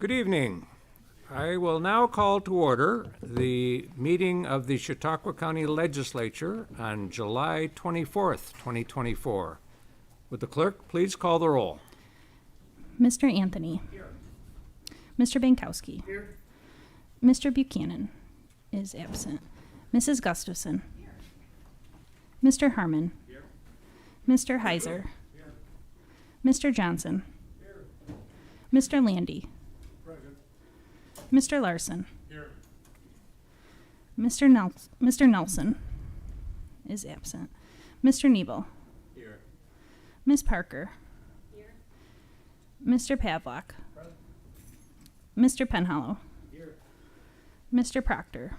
Good evening. I will now call to order the meeting of the Chautauqua County Legislature on July 24th, 2024. Would the clerk please call the roll? Mr. Anthony. Here. Mr. Bankowski. Here. Mr. Buchanan is absent. Mrs. Gustafson. Mr. Harmon. Here. Mr. Heiser. Here. Mr. Johnson. Here. Mr. Landy. Present. Mr. Larson. Here. Mr. Nelson is absent. Mr. Nebel. Here. Ms. Parker. Here. Mr. Pavlak. Present. Mr. Penhallow. Here. Mr. Proctor.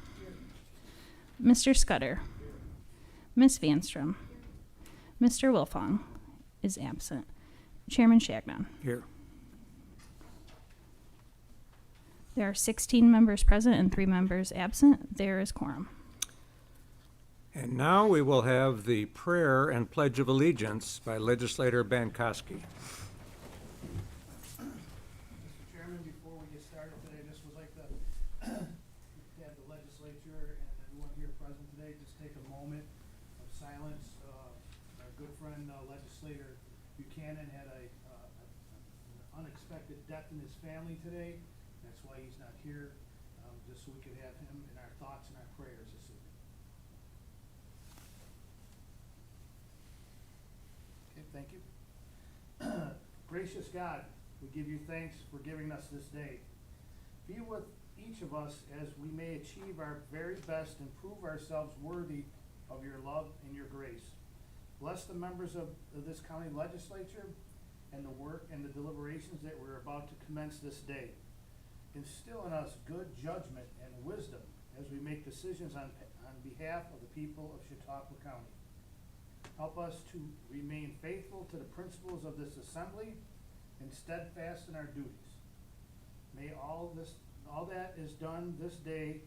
Mr. Scudder. Ms. Vanstrom. Mr. Wilfong is absent. Chairman Shagnon. Here. There are 16 members present and 3 members absent. There is quorum. And now we will have the prayer and pledge of allegiance by Legislator Bankowski. Mr. Chairman, before we get started today, I just would like to have the legislature and everyone here present today just take a moment of silence. Our good friend, Legislator Buchanan, had an unexpected death in his family today. That's why he's not here, just so we could have him in our thoughts and our prayers this evening. Okay, thank you. Gracious God, we give you thanks for giving us this day. Be with each of us as we may achieve our very best and prove ourselves worthy of your love and your grace. Bless the members of this county legislature and the work and the deliberations that we're about to commence this day. Instill in us good judgment and wisdom as we make decisions on behalf of the people of Chautauqua County. Help us to remain faithful to the principles of this assembly and steadfast in our duties. May all that is done this day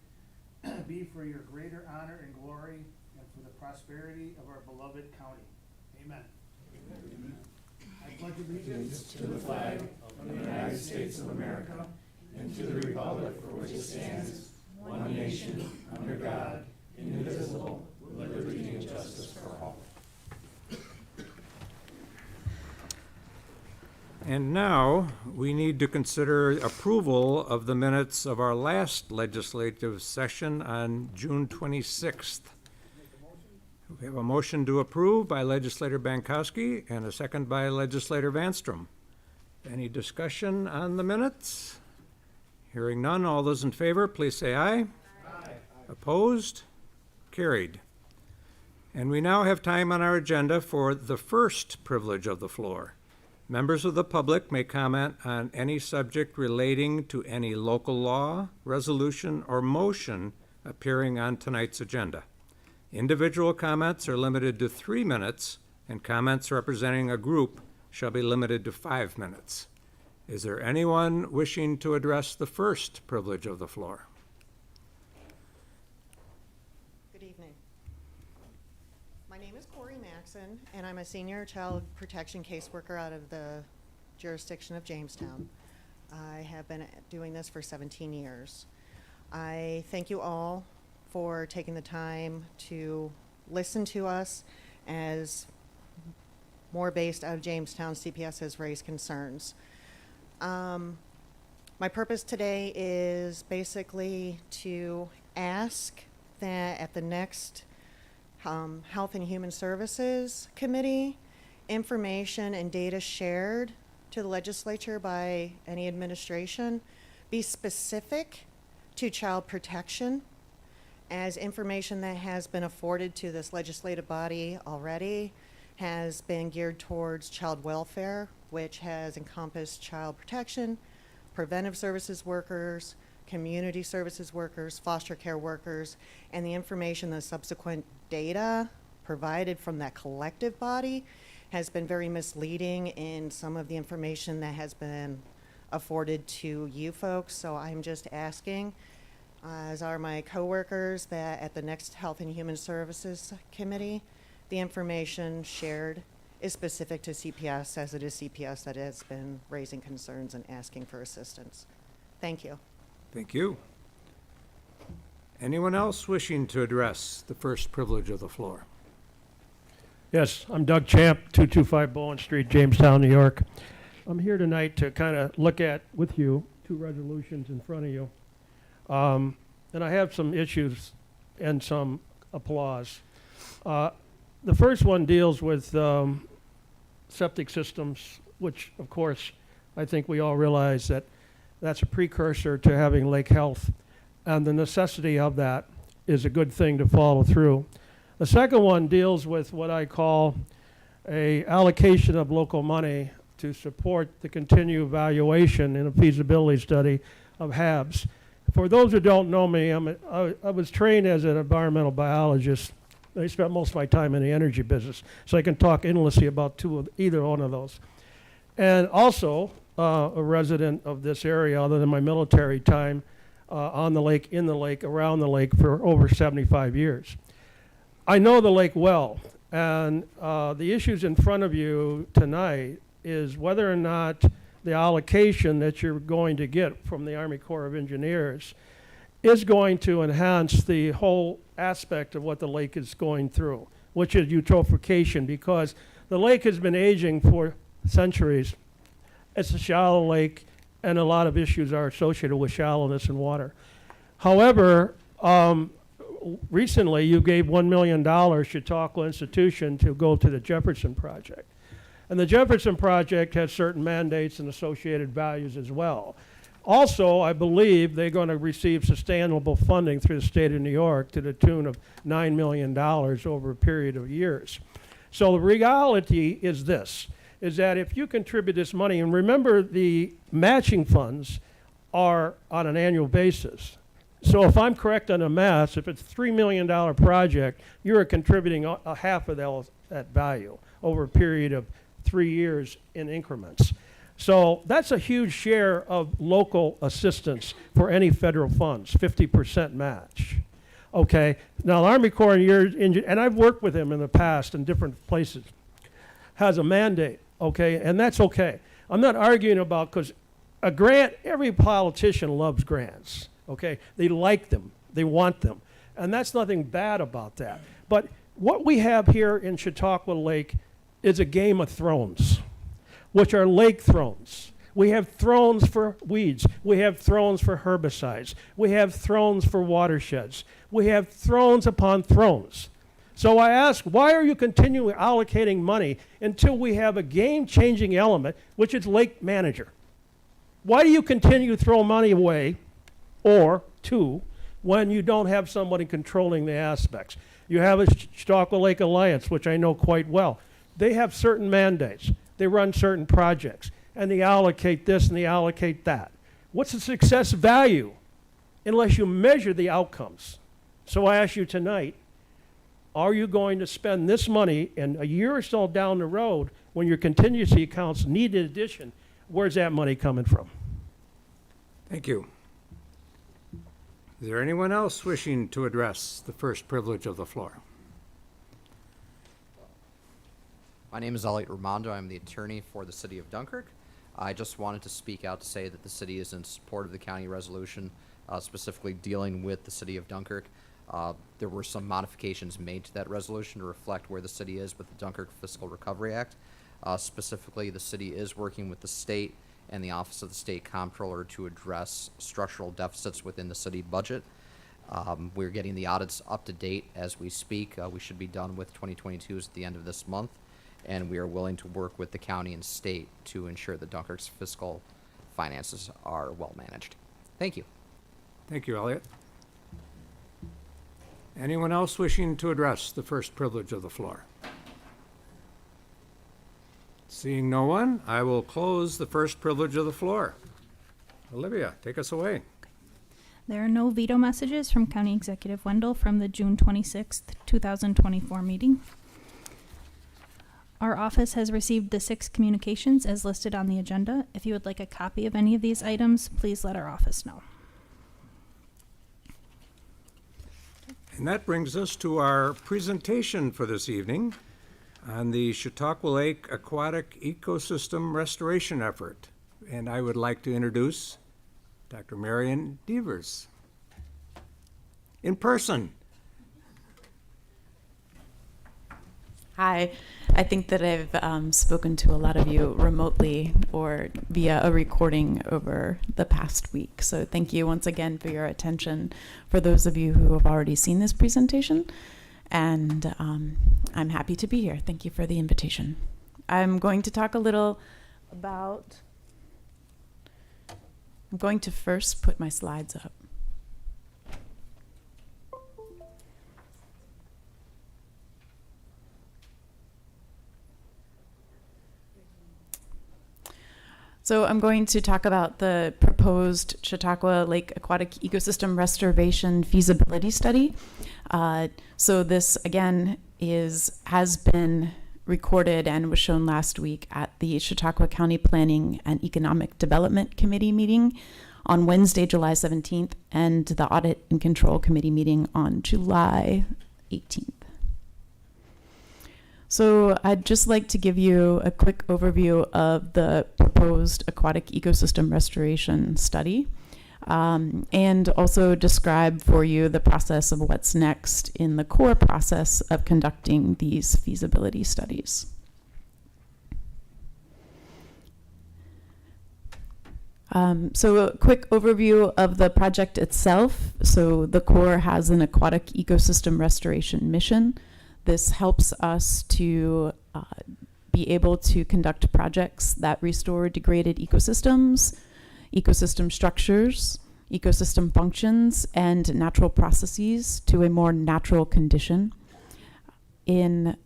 be for your greater honor and glory and for the prosperity of our beloved county. Amen. Amen. I pledge allegiance to the flag of the United States of America and to the republic for which it stands, one nation, under God, indivisible, with liberty and justice for all. And now we need to consider approval of the minutes of our last legislative session on June 26th. We have a motion to approve by Legislator Bankowski and a second by Legislator Vanstrom. Any discussion on the minutes? Hearing none, all those in favor, please say aye. Aye. Opposed? Carried. And we now have time on our agenda for the first privilege of the floor. Members of the public may comment on any subject relating to any local law, resolution, or motion appearing on tonight's agenda. Individual comments are limited to 3 minutes, and comments representing a group shall be limited to 5 minutes. Is there anyone wishing to address the first privilege of the floor? Good evening. My name is Corey Maxon, and I'm a senior child protection caseworker out of the jurisdiction of Jamestown. I have been doing this for 17 years. I thank you all for taking the time to listen to us as more based out of Jamestown, CPS has raised concerns. My purpose today is basically to ask that at the next Health and Human Services Committee, information and data shared to the legislature by any administration be specific to child protection, as information that has been afforded to this legislative body already has been geared towards child welfare, which has encompassed child protection, preventive services workers, community services workers, foster care workers, and the information, the subsequent data provided from that collective body has been very misleading in some of the information that has been afforded to you folks. So I'm just asking, as are my coworkers, that at the next Health and Human Services Committee, the information shared is specific to CPS, as it is CPS that has been raising concerns and asking for assistance. Thank you. Thank you. Anyone else wishing to address the first privilege of the floor? Yes, I'm Doug Champ, 225 Bowen Street, Jamestown, New York. I'm here tonight to kind of look at, with you, two resolutions in front of you. And I have some issues and some applause. The first one deals with septic systems, which, of course, I think we all realize that that's a precursor to having lake health, and the necessity of that is a good thing to follow through. The second one deals with what I call a allocation of local money to support the continued evaluation in a feasibility study of HABs. For those who don't know me, I was trained as an environmental biologist. I spent most of my time in the energy business, so I can talk endlessly about either one of those. And also a resident of this area, other than my military time, on the lake, in the lake, around the lake for over 75 years. I know the lake well, and the issues in front of you tonight is whether or not the allocation that you're going to get from the Army Corps of Engineers is going to enhance the whole aspect of what the lake is going through, which is eutrophication, because the lake has been aging for centuries. It's a shallow lake, and a lot of issues are associated with shallowness in water. However, recently you gave $1 million Chautauqua Institution to go to the Jefferson Project. And the Jefferson Project has certain mandates and associated values as well. Also, I believe they're going to receive sustainable funding through the state of New York to the tune of $9 million over a period of years. So the reality is this, is that if you contribute this money, and remember the matching funds are on an annual basis. So if I'm correct on the math, if it's a $3 million project, you're contributing a half of that value over a period of 3 years in increments. So that's a huge share of local assistance for any federal funds, 50% match. Okay, now the Army Corps, and I've worked with him in the past in different places, has a mandate, okay, and that's okay. I'm not arguing about, because a grant, every politician loves grants, okay? They like them, they want them, and that's nothing bad about that. But what we have here in Chautauqua Lake is a Game of Thrones, which are lake thrones. We have thrones for weeds. We have thrones for herbicides. We have thrones for watersheds. We have thrones upon thrones. So I ask, why are you continually allocating money until we have a game-changing element, which is lake manager? Why do you continue to throw money away, or two, when you don't have somebody controlling the aspects? You have a Chautauqua Lake Alliance, which I know quite well. They have certain mandates. They run certain projects, and they allocate this and they allocate that. What's the success value unless you measure the outcomes? So I ask you tonight, are you going to spend this money, and a year or so down the road, when your contingency accounts need an addition, where's that money coming from? Thank you. Is there anyone else wishing to address the first privilege of the floor? My name is Elliot Ramondo. I'm the attorney for the city of Dunkirk. I just wanted to speak out to say that the city is in support of the county resolution, specifically dealing with the city of Dunkirk. There were some modifications made to that resolution to reflect where the city is with the Dunkirk Fiscal Recovery Act. Specifically, the city is working with the state and the Office of the State Comptroller to address structural deficits within the city budget. We're getting the audits up to date as we speak. We should be done with 2022s at the end of this month, and we are willing to work with the county and state to ensure that Dunkirk's fiscal finances are well managed. Thank you. Thank you, Elliot. Anyone else wishing to address the first privilege of the floor? Seeing no one, I will close the first privilege of the floor. Olivia, take us away. There are no veto messages from County Executive Wendell from the June 26th, 2024 meeting. Our office has received the 6 communications as listed on the agenda. If you would like a copy of any of these items, please let our office know. And that brings us to our presentation for this evening on the Chautauqua Lake Aquatic Ecosystem Restoration Effort. And I would like to introduce Dr. Marion Devers. In person. Hi, I think that I've spoken to a lot of you remotely or via a recording over the past week. So thank you once again for your attention for those of you who have already seen this presentation. And I'm happy to be here. Thank you for the invitation. I'm going to talk a little about, I'm going to first put my slides up. So I'm going to talk about the proposed Chautauqua Lake Aquatic Ecosystem Restoration Feasibility Study. So this, again, has been recorded and was shown last week at the Chautauqua County Planning and Economic Development Committee meeting on Wednesday, July 17th, and the Audit and Control Committee meeting on July 18th. So I'd just like to give you a quick overview of the proposed aquatic ecosystem restoration study, and also describe for you the process of what's next in the core process of conducting these feasibility studies. So a quick overview of the project itself. So the Corps has an aquatic ecosystem restoration mission. This helps us to be able to conduct projects that restore degraded ecosystems, ecosystem structures, ecosystem functions, and natural processes to a more natural condition. In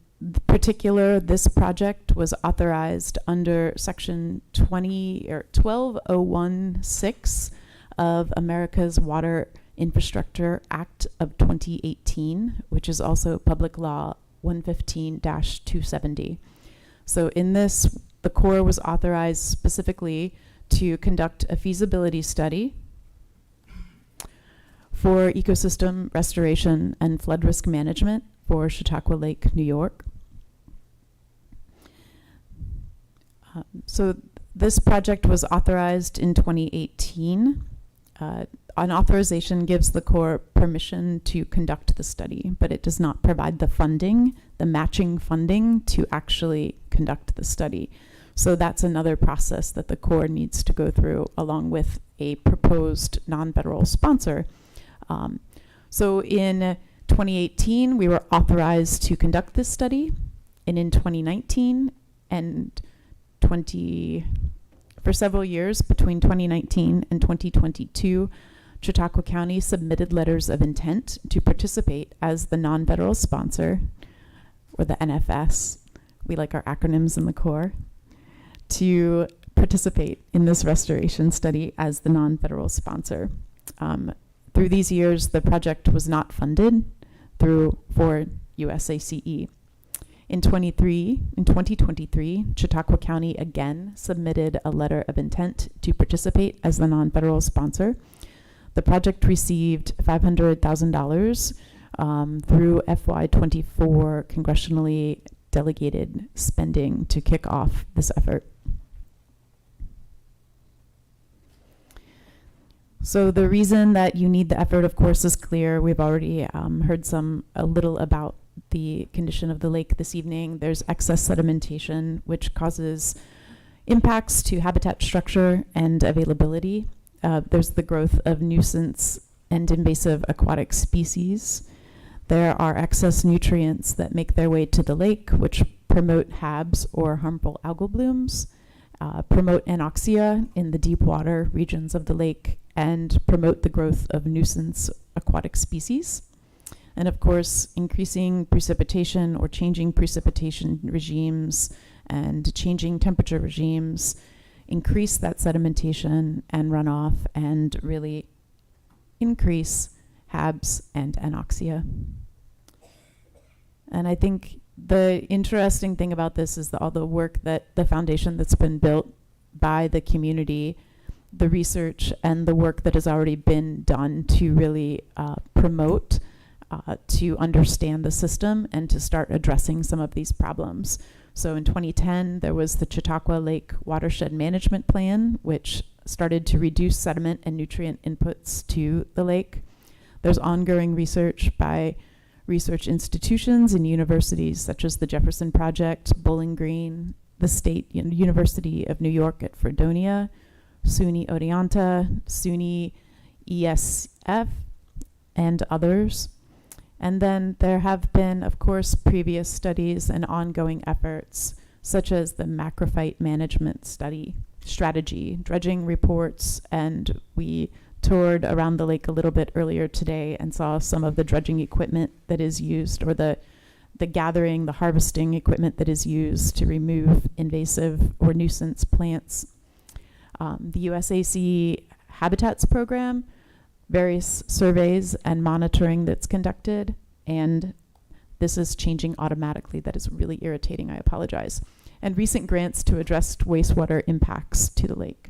particular, this project was authorized under Section 12016 of America's Water Infrastructure Act of 2018, which is also Public Law 115-270. So in this, the Corps was authorized specifically to conduct a feasibility study for ecosystem restoration and flood risk management for Chautauqua Lake, New York. So this project was authorized in 2018. An authorization gives the Corps permission to conduct the study, but it does not provide the funding, the matching funding to actually conduct the study. So that's another process that the Corps needs to go through along with a proposed non-federal sponsor. So in 2018, we were authorized to conduct this study, and in 2019 and for several years between 2019 and 2022, Chautauqua County submitted letters of intent to participate as the non-federal sponsor, or the NFS. We like our acronyms in the Corps, to participate in this restoration study as the non-federal sponsor. Through these years, the project was not funded for USACE. In 2023, Chautauqua County again submitted a letter of intent to participate as the non-federal sponsor. The project received $500,000 through FY24 congressionally delegated spending to kick off this effort. So the reason that you need the effort, of course, is clear. We've already heard a little about the condition of the lake this evening. There's excess sedimentation, which causes impacts to habitat structure and availability. There's the growth of nuisance and invasive aquatic species. There are excess nutrients that make their way to the lake, which promote HABs or harmful algal blooms, promote anoxia in the deep water regions of the lake, and promote the growth of nuisance aquatic species. And of course, increasing precipitation or changing precipitation regimes and changing temperature regimes increase that sedimentation and runoff and really increase HABs and anoxia. And I think the interesting thing about this is all the work that the foundation that's been built by the community, the research and the work that has already been done to really promote, to understand the system and to start addressing some of these problems. So in 2010, there was the Chautauqua Lake Watershed Management Plan, which started to reduce sediment and nutrient inputs to the lake. There's ongoing research by research institutions and universities such as the Jefferson Project, Bowling Green, the University of New York at Fredonia, SUNY Oneonta, SUNY ESF, and others. And then there have been, of course, previous studies and ongoing efforts, such as the macrophyte management strategy, dredging reports, and we toured around the lake a little bit earlier today and saw some of the dredging equipment that is used, or the gathering, the harvesting equipment that is used to remove invasive or nuisance plants. The USAC Habitats Program, various surveys and monitoring that's conducted, and this is changing automatically. That is really irritating, I apologize. And recent grants to address wastewater impacts to the lake.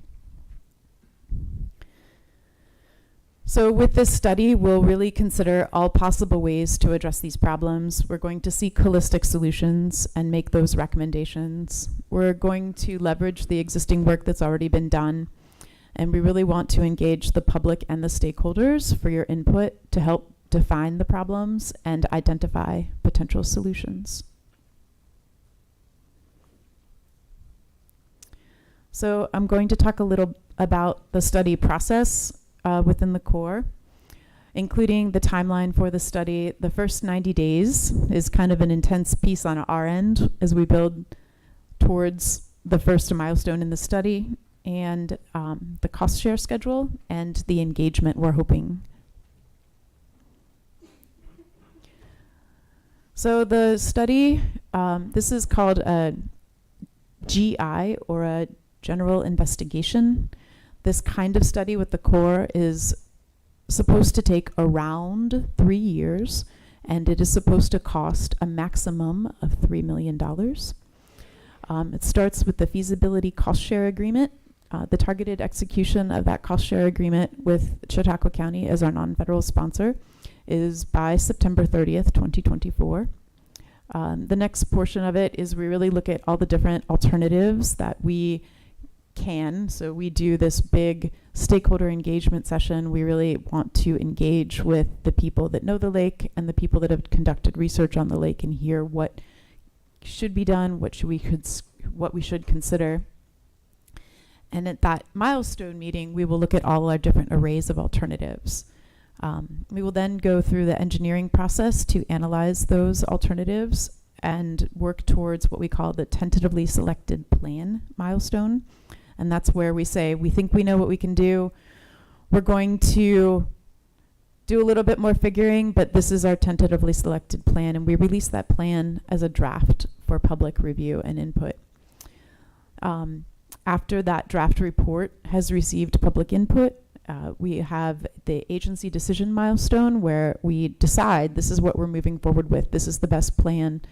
So with this study, we'll really consider all possible ways to address these problems. We're going to seek holistic solutions and make those recommendations. We're going to leverage the existing work that's already been done, and we really want to engage the public and the stakeholders for your input to help define the problems and identify potential solutions. So I'm going to talk a little about the study process within the Corps, including the timeline for the study. The first 90 days is kind of an intense piece on our end as we build towards the first milestone in the study, and the cost share schedule and the engagement we're hoping. So the study, this is called a GI, or a general investigation. This kind of study with the Corps is supposed to take around 3 years, and it is supposed to cost a maximum of $3 million. It starts with the feasibility cost share agreement. The targeted execution of that cost share agreement with Chautauqua County as our non-federal sponsor is by September 30th, 2024. The next portion of it is we really look at all the different alternatives that we can. So we do this big stakeholder engagement session. We really want to engage with the people that know the lake and the people that have conducted research on the lake and hear what should be done, what we should consider. And at that milestone meeting, we will look at all our different arrays of alternatives. We will then go through the engineering process to analyze those alternatives and work towards what we call the tentatively selected plan milestone. And that's where we say, we think we know what we can do. We're going to do a little bit more figuring, but this is our tentatively selected plan. And we release that plan as a draft for public review and input. After that draft report has received public input, we have the agency decision milestone where we decide this is what we're moving forward with. This is the best plan.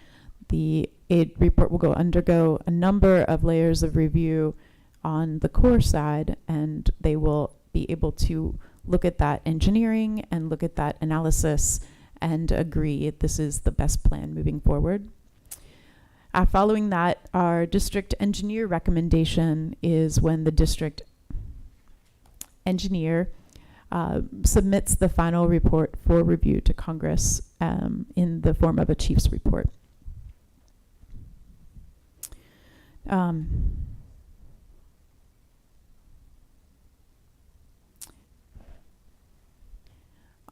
The aid report will undergo a number of layers of review on the Corps side, and they will be able to look at that engineering and look at that analysis and agree this is the best plan moving forward. Following that, our district engineer recommendation is when the district engineer submits the final report for review to Congress in the form of a chief's report.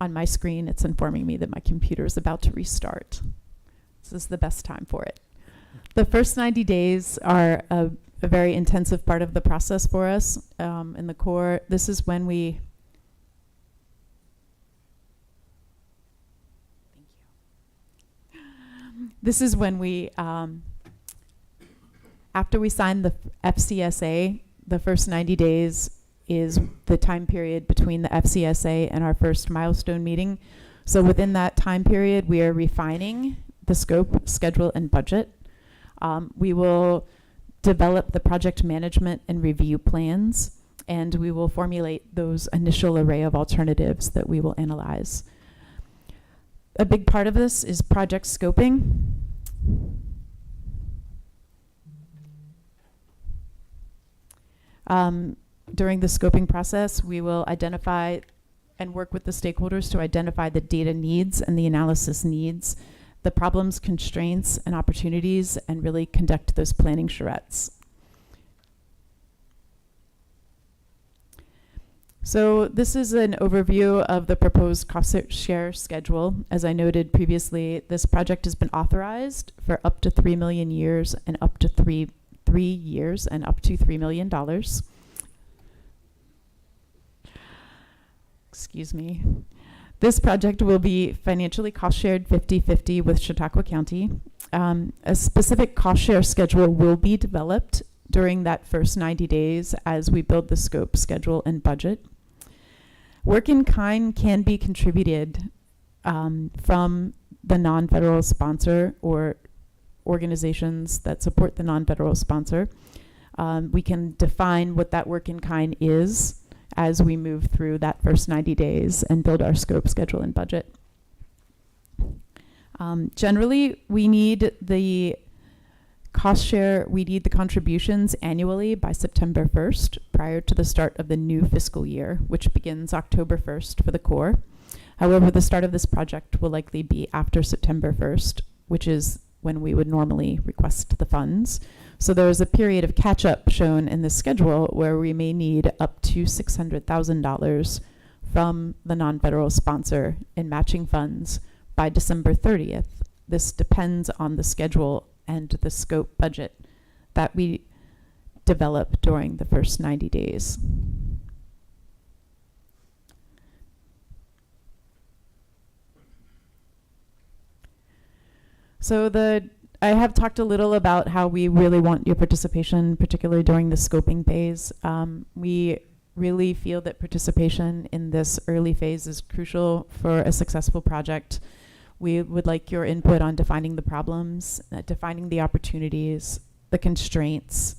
On my screen, it's informing me that my computer is about to restart. This is the best time for it. The first 90 days are a very intensive part of the process for us in the Corps. This is when we after we sign the FCSA, the first 90 days is the time period between the FCSA and our first milestone meeting. So within that time period, we are refining the scope, schedule, and budget. We will develop the project management and review plans, and we will formulate those initial array of alternatives that we will analyze. A big part of this is project scoping. during the scoping process, we will identify and work with the stakeholders to identify the data needs and the analysis needs, the problems, constraints, and opportunities, and really conduct those planning charrettes. So this is an overview of the proposed cost share schedule. As I noted previously, this project has been authorized for up to 3 million years and up to three years and up to $3 million. Excuse me. This project will be financially cost shared 50-50 with Chautauqua County. A specific cost share schedule will be developed during that first 90 days as we build the scope, schedule, and budget. Work in kind can be contributed from the non-federal sponsor or organizations that support the non-federal sponsor. We can define what that work in kind is as we move through that first 90 days and build our scope, schedule, and budget. Generally, we need the cost share, we need the contributions annually by September 1st, prior to the start of the new fiscal year, which begins October 1st for the Corps. However, the start of this project will likely be after September 1st, which is when we would normally request the funds. So there is a period of catch-up shown in this schedule where we may need up to $600,000 from the non-federal sponsor in matching funds by December 30th. This depends on the schedule and the scope budget that we develop during the first 90 days. So I have talked a little about how we really want your participation, particularly during the scoping phase. We really feel that participation in this early phase is crucial for a successful project. We would like your input on defining the problems, defining the opportunities, the constraints,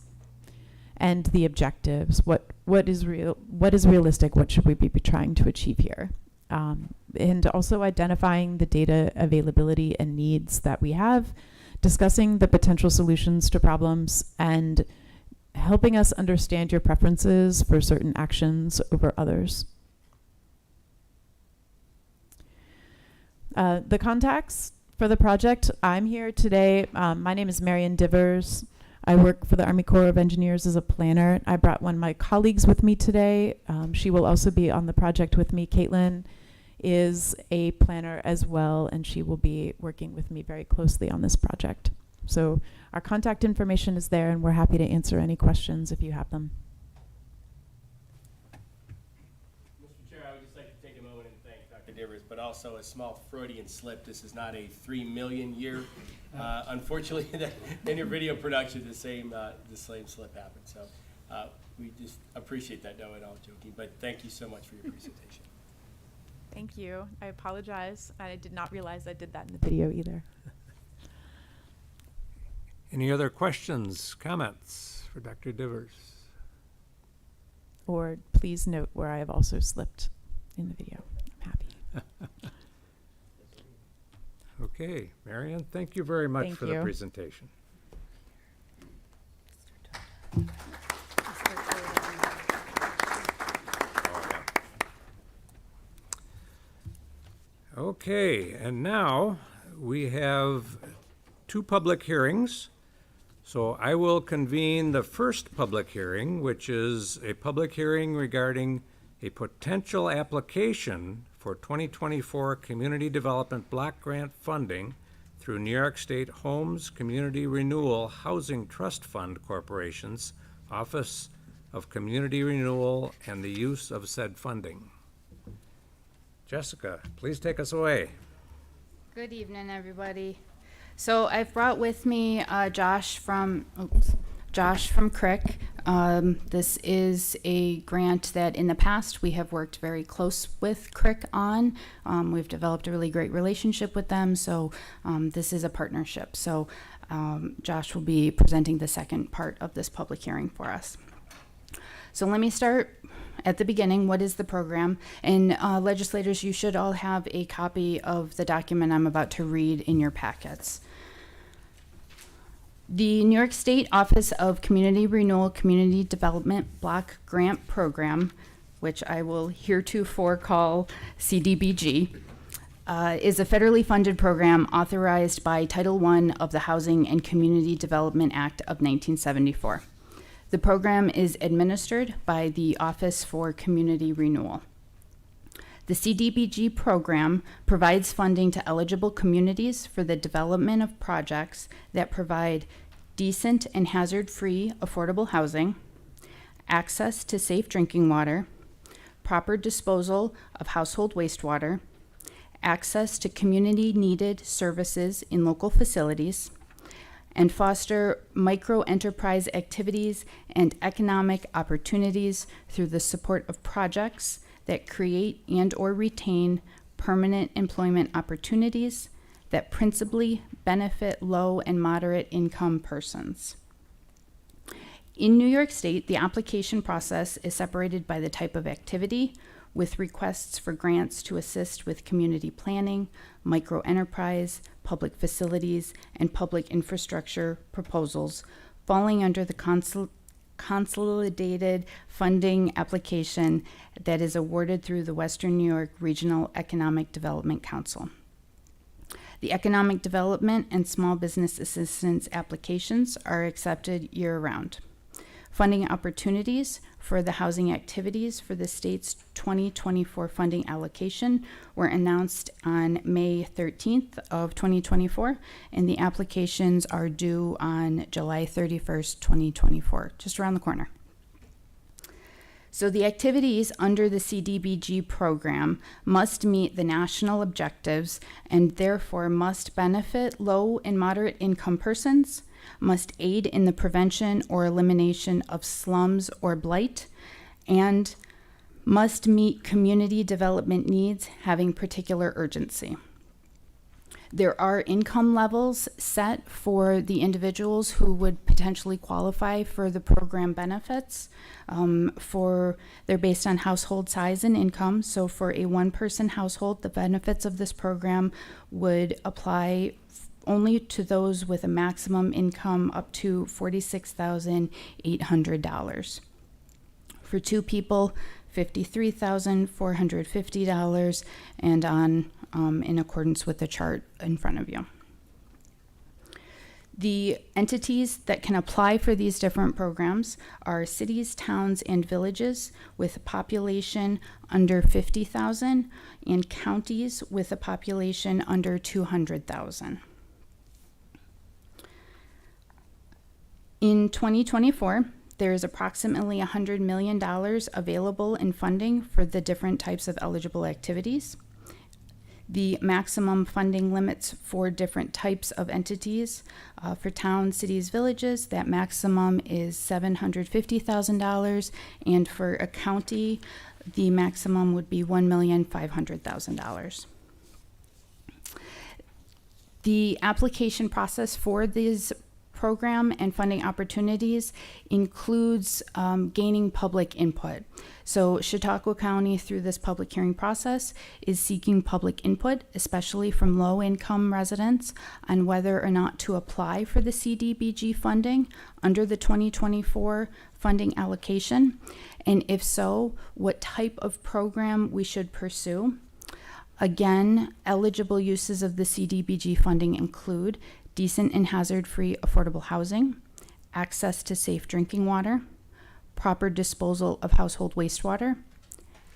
and the objectives. What is realistic? What should we be trying to achieve here? And also identifying the data availability and needs that we have, discussing the potential solutions to problems, and helping us understand your preferences for certain actions over others. The contacts for the project, I'm here today. My name is Marian Divers. I work for the Army Corps of Engineers as a planner. I brought one of my colleagues with me today. She will also be on the project with me. Caitlin is a planner as well, and she will be working with me very closely on this project. So our contact information is there, and we're happy to answer any questions if you have them. Mr. Chair, I would just like to take a moment and thank Dr. Divers, but also a small Freudian slip. This is not a 3 million year. Unfortunately, in your video production, the same slip happened. So we just appreciate that, no, and all joking. But thank you so much for your presentation. Thank you. I apologize. I did not realize I did that in the video either. Any other questions, comments for Dr. Divers? Or please note where I have also slipped in the video. I'm happy. Okay, Marian, thank you very much Thank for you. the presentation. Okay, and now we have 2 public hearings. So I will convene the first public hearing, which is a public hearing regarding a potential application for 2024 Community Development Block Grant funding through New York State Homes Community Renewal Housing Trust Fund Corporation's Office of Community Renewal and the use of said funding. Jessica, please take us away. Good evening, everybody. So I've brought with me Josh from Crick. This is a grant that in the past we have worked very close with Crick on. We've developed a really great relationship with them, so this is a partnership. So Josh will be presenting the second part of this public hearing for us. So let me start at the beginning. What is the program? And legislators, you should all have a copy of the document I'm about to read in your packets. The New York State Office of Community Renewal Community Development Block Grant Program, which I will heretofore call CDBG, is a federally funded program authorized by Title I of the Housing and Community Development Act of 1974. The program is administered by the Office for Community Renewal. The CDBG program provides funding to eligible communities for the development of projects that provide decent and hazard-free affordable housing, access to safe drinking water, proper disposal of household wastewater, access to community-needed services in local facilities, and foster micro-enterprise activities and economic opportunities through the support of projects that create and/or retain permanent employment opportunities that principally benefit low and moderate income persons. In New York State, the application process is separated by the type of activity, with requests for grants to assist with community planning, micro-enterprise, public facilities, and public infrastructure proposals falling under the consolidated funding application that is awarded through the Western New York Regional Economic Development Council. The Economic Development and Small Business Assistance applications are accepted year-round. Funding opportunities for the housing activities for the state's 2024 funding allocation were announced on May 13th of 2024, and the applications are due on July 31st, 2024, just around the corner. So the activities under the CDBG program must meet the national objectives and therefore must benefit low and moderate income persons, must aid in the prevention or elimination of slums or blight, and must meet community development needs having particular urgency. There are income levels set for the individuals who would potentially qualify for the program benefits. They're based on household size and income. So for a one-person household, the benefits of this program would apply only to those with a maximum income up to $46,800. For two people, $53,450, and on in accordance with the chart in front of you. The entities that can apply for these different programs are cities, towns, and villages with a population under 50,000 and counties with a population under 200,000. In 2024, there is approximately $100 million available in funding for the different types of eligible activities. The maximum funding limits for different types of entities for towns, cities, villages, that maximum is $750,000, and for a county, the maximum would be $1,500,000. The application process for these program and funding opportunities includes gaining public input. So Chautauqua County, through this public hearing process, is seeking public input, especially from low-income residents, on whether or not to apply for the CDBG funding under the 2024 funding allocation, and if so, what type of program we should pursue. Again, eligible uses of the CDBG funding include decent and hazard-free affordable housing, access to safe drinking water, proper disposal of household wastewater,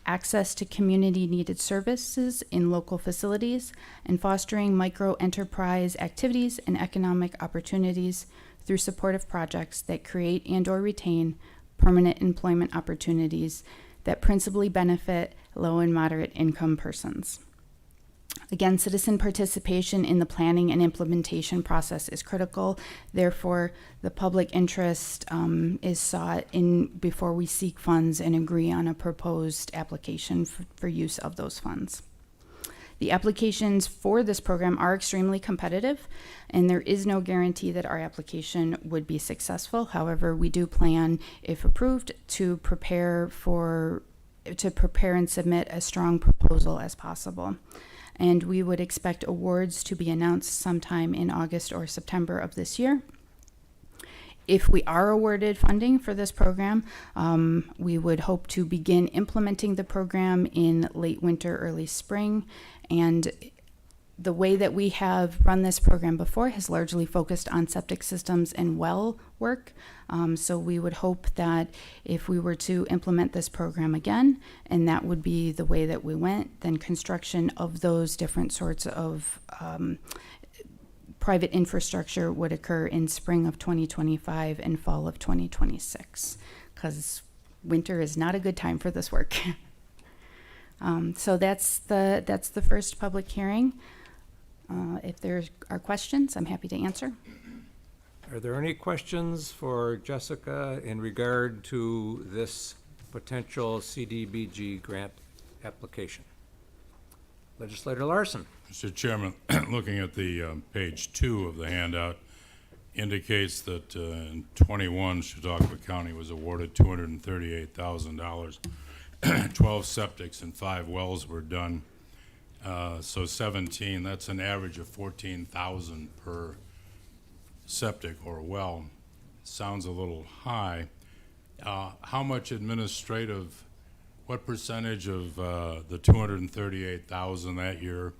access to community-needed services in local facilities, and fostering micro-enterprise activities and economic opportunities through supportive projects that create and/or retain permanent employment opportunities that principally benefit low and moderate income persons. Again, citizen participation in the planning and implementation process is critical. Therefore, the public interest is sought in before we seek funds and agree on a proposed application for use of those funds. The applications for this program are extremely competitive, and there is no guarantee that our application would be successful. However, we do plan, if approved, to prepare and submit a strong proposal as possible. And we would expect awards to be announced sometime in August or September of this year. if we are awarded funding for this program, we would hope to begin implementing the program in late winter, early spring. And the way that we have run this program before has largely focused on septic systems and well work. So we would hope that if we were to implement this program again, and that would be the way that we went, then construction of those different sorts of private infrastructure would occur in spring of 2025 and fall of 2026, because winter is not a good time for this work. So that's the first public hearing. If there are questions, I'm happy to answer. Are there any questions for Jessica in regard to this potential CDBG grant application? Legislator Larson. Mr. Chairman, looking at the page 2 of the handout, indicates that in 21, Chautauqua County was awarded $238,000. 12 septics and 5 wells were done. So 17, that's an average of 14,000 per septic or well. Sounds a little high. How much administrative, what percentage of the 238,000 that year,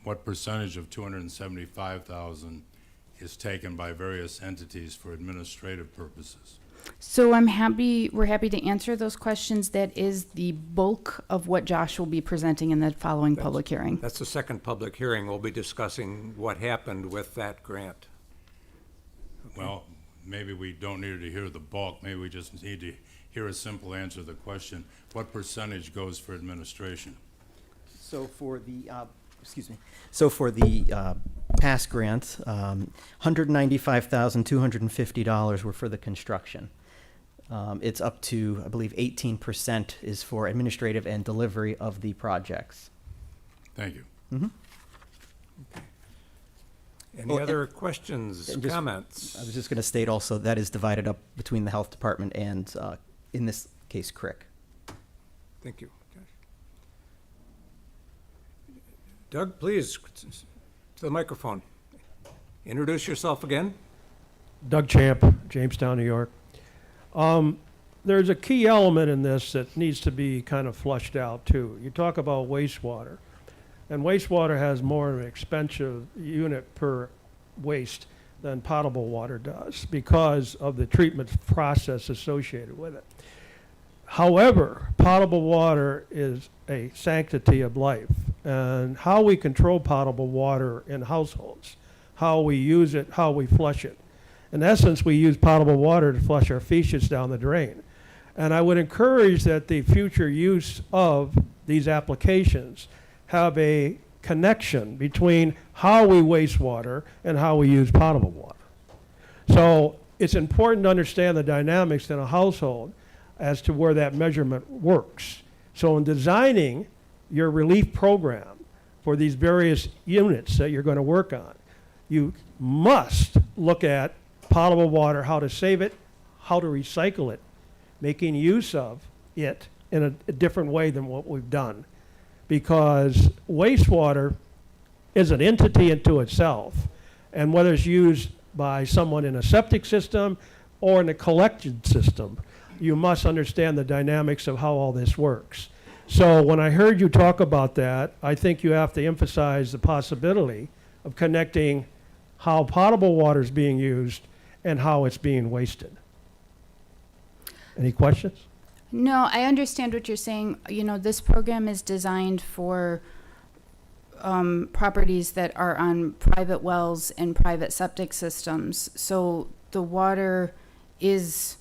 what percentage of 275,000 is taken by various entities for administrative purposes? So we're happy to answer those questions. That is the bulk of what Josh will be presenting in the following public hearing. That's the second public hearing. We'll be discussing what happened with that grant. Well, maybe we don't need to hear the bulk. Maybe we just need to hear a simple answer to the question. What percentage goes for administration? So for the, past grant, $195,250 were for the construction. It's up to, I believe, 18% is for administrative and delivery of the projects. Thank you. Mm-hmm. Any other questions, and just- comments? I was just going to state also that is divided up between the health department and, in this case, CRIC. Thank you. Doug, please, to the microphone. Introduce yourself again. Doug Champ, Jamestown, New York. There's a key element in this that needs to be kind of flushed out too. You talk about wastewater, and wastewater has more of an expensive unit per waste than potable water does because of the treatment process associated with it. However, potable water is a sanctity of life, and how we control potable water in households, how we use it, how we flush it. In essence, we use potable water to flush our feces down the drain. And I would encourage that the future use of these applications have a connection between how we waste water and how we use potable water. So it's important to understand the dynamics in a household as to where that measurement works. So in designing your relief program for these various units that you're going to work on, you must look at potable water, how to save it, how to recycle it, making use of it in a different way than what we've done. Because wastewater is an entity into itself, and whether it's used by someone in a septic system or in a collection system, you must understand the dynamics of how all this works. So when I heard you talk about that, I think you have to emphasize the possibility of connecting how potable water is being used and how it's being wasted. Any questions? No, I understand what you're saying. You know, this program is designed for properties that are on private wells and private septic systems. So the water is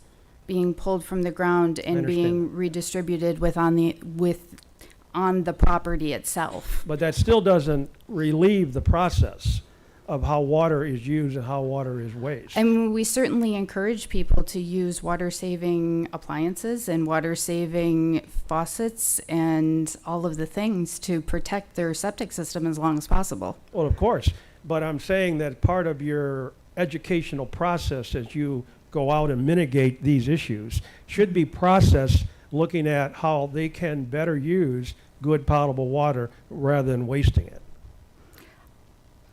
being pulled from the ground and being redistributed on the property itself. But that still doesn't relieve the process of how water is used and how water is wasted. I mean, we certainly encourage people to use water-saving appliances and water-saving faucets and all of the things to protect their septic system as long as possible. Well, of course, but I'm saying that part of your educational process as you go out and mitigate these issues should be processed looking at how they can better use good potable water rather than wasting it.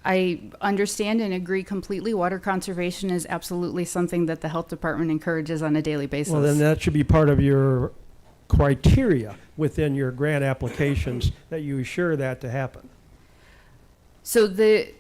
I understand and agree completely. Water conservation is absolutely something that the health department encourages on a daily basis. Well, then that should be part of your criteria within your grant applications, that you assure that to happen. So the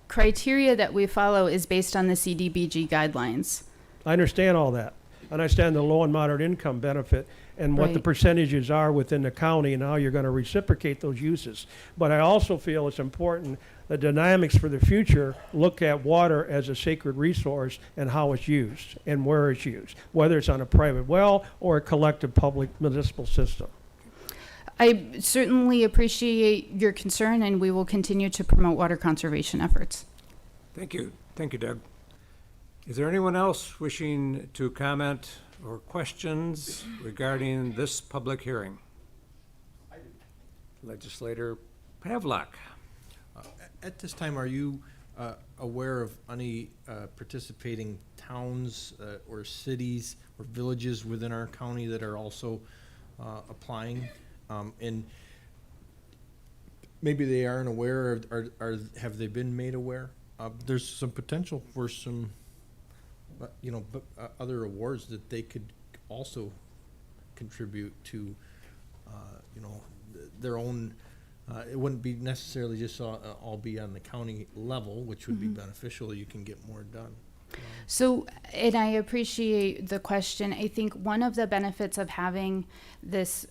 criteria that we follow is based on the CDBG guidelines. I understand all that. I understand the low and moderate income benefit and what the Right. percentages are within the county and how you're going to reciprocate those uses. But I also feel it's important the dynamics for the future look at water as a sacred resource and how it's used and where it's used, whether it's on a private well or a collective public municipal system. I certainly appreciate your concern, and we will continue to promote water conservation efforts. Thank you. Thank you, Doug. Is there anyone else wishing to comment or questions regarding this public hearing? Legislator Pavlik. At this time, are you aware of any participating towns or cities or villages within our county that are also applying? And maybe they aren't aware, or have they been made aware? There's some potential for some, other awards that they could also contribute to, their own. It wouldn't be necessarily just all be on the county level, which would be beneficial. You can get more done. So, and I appreciate the question. I think one of the benefits of having this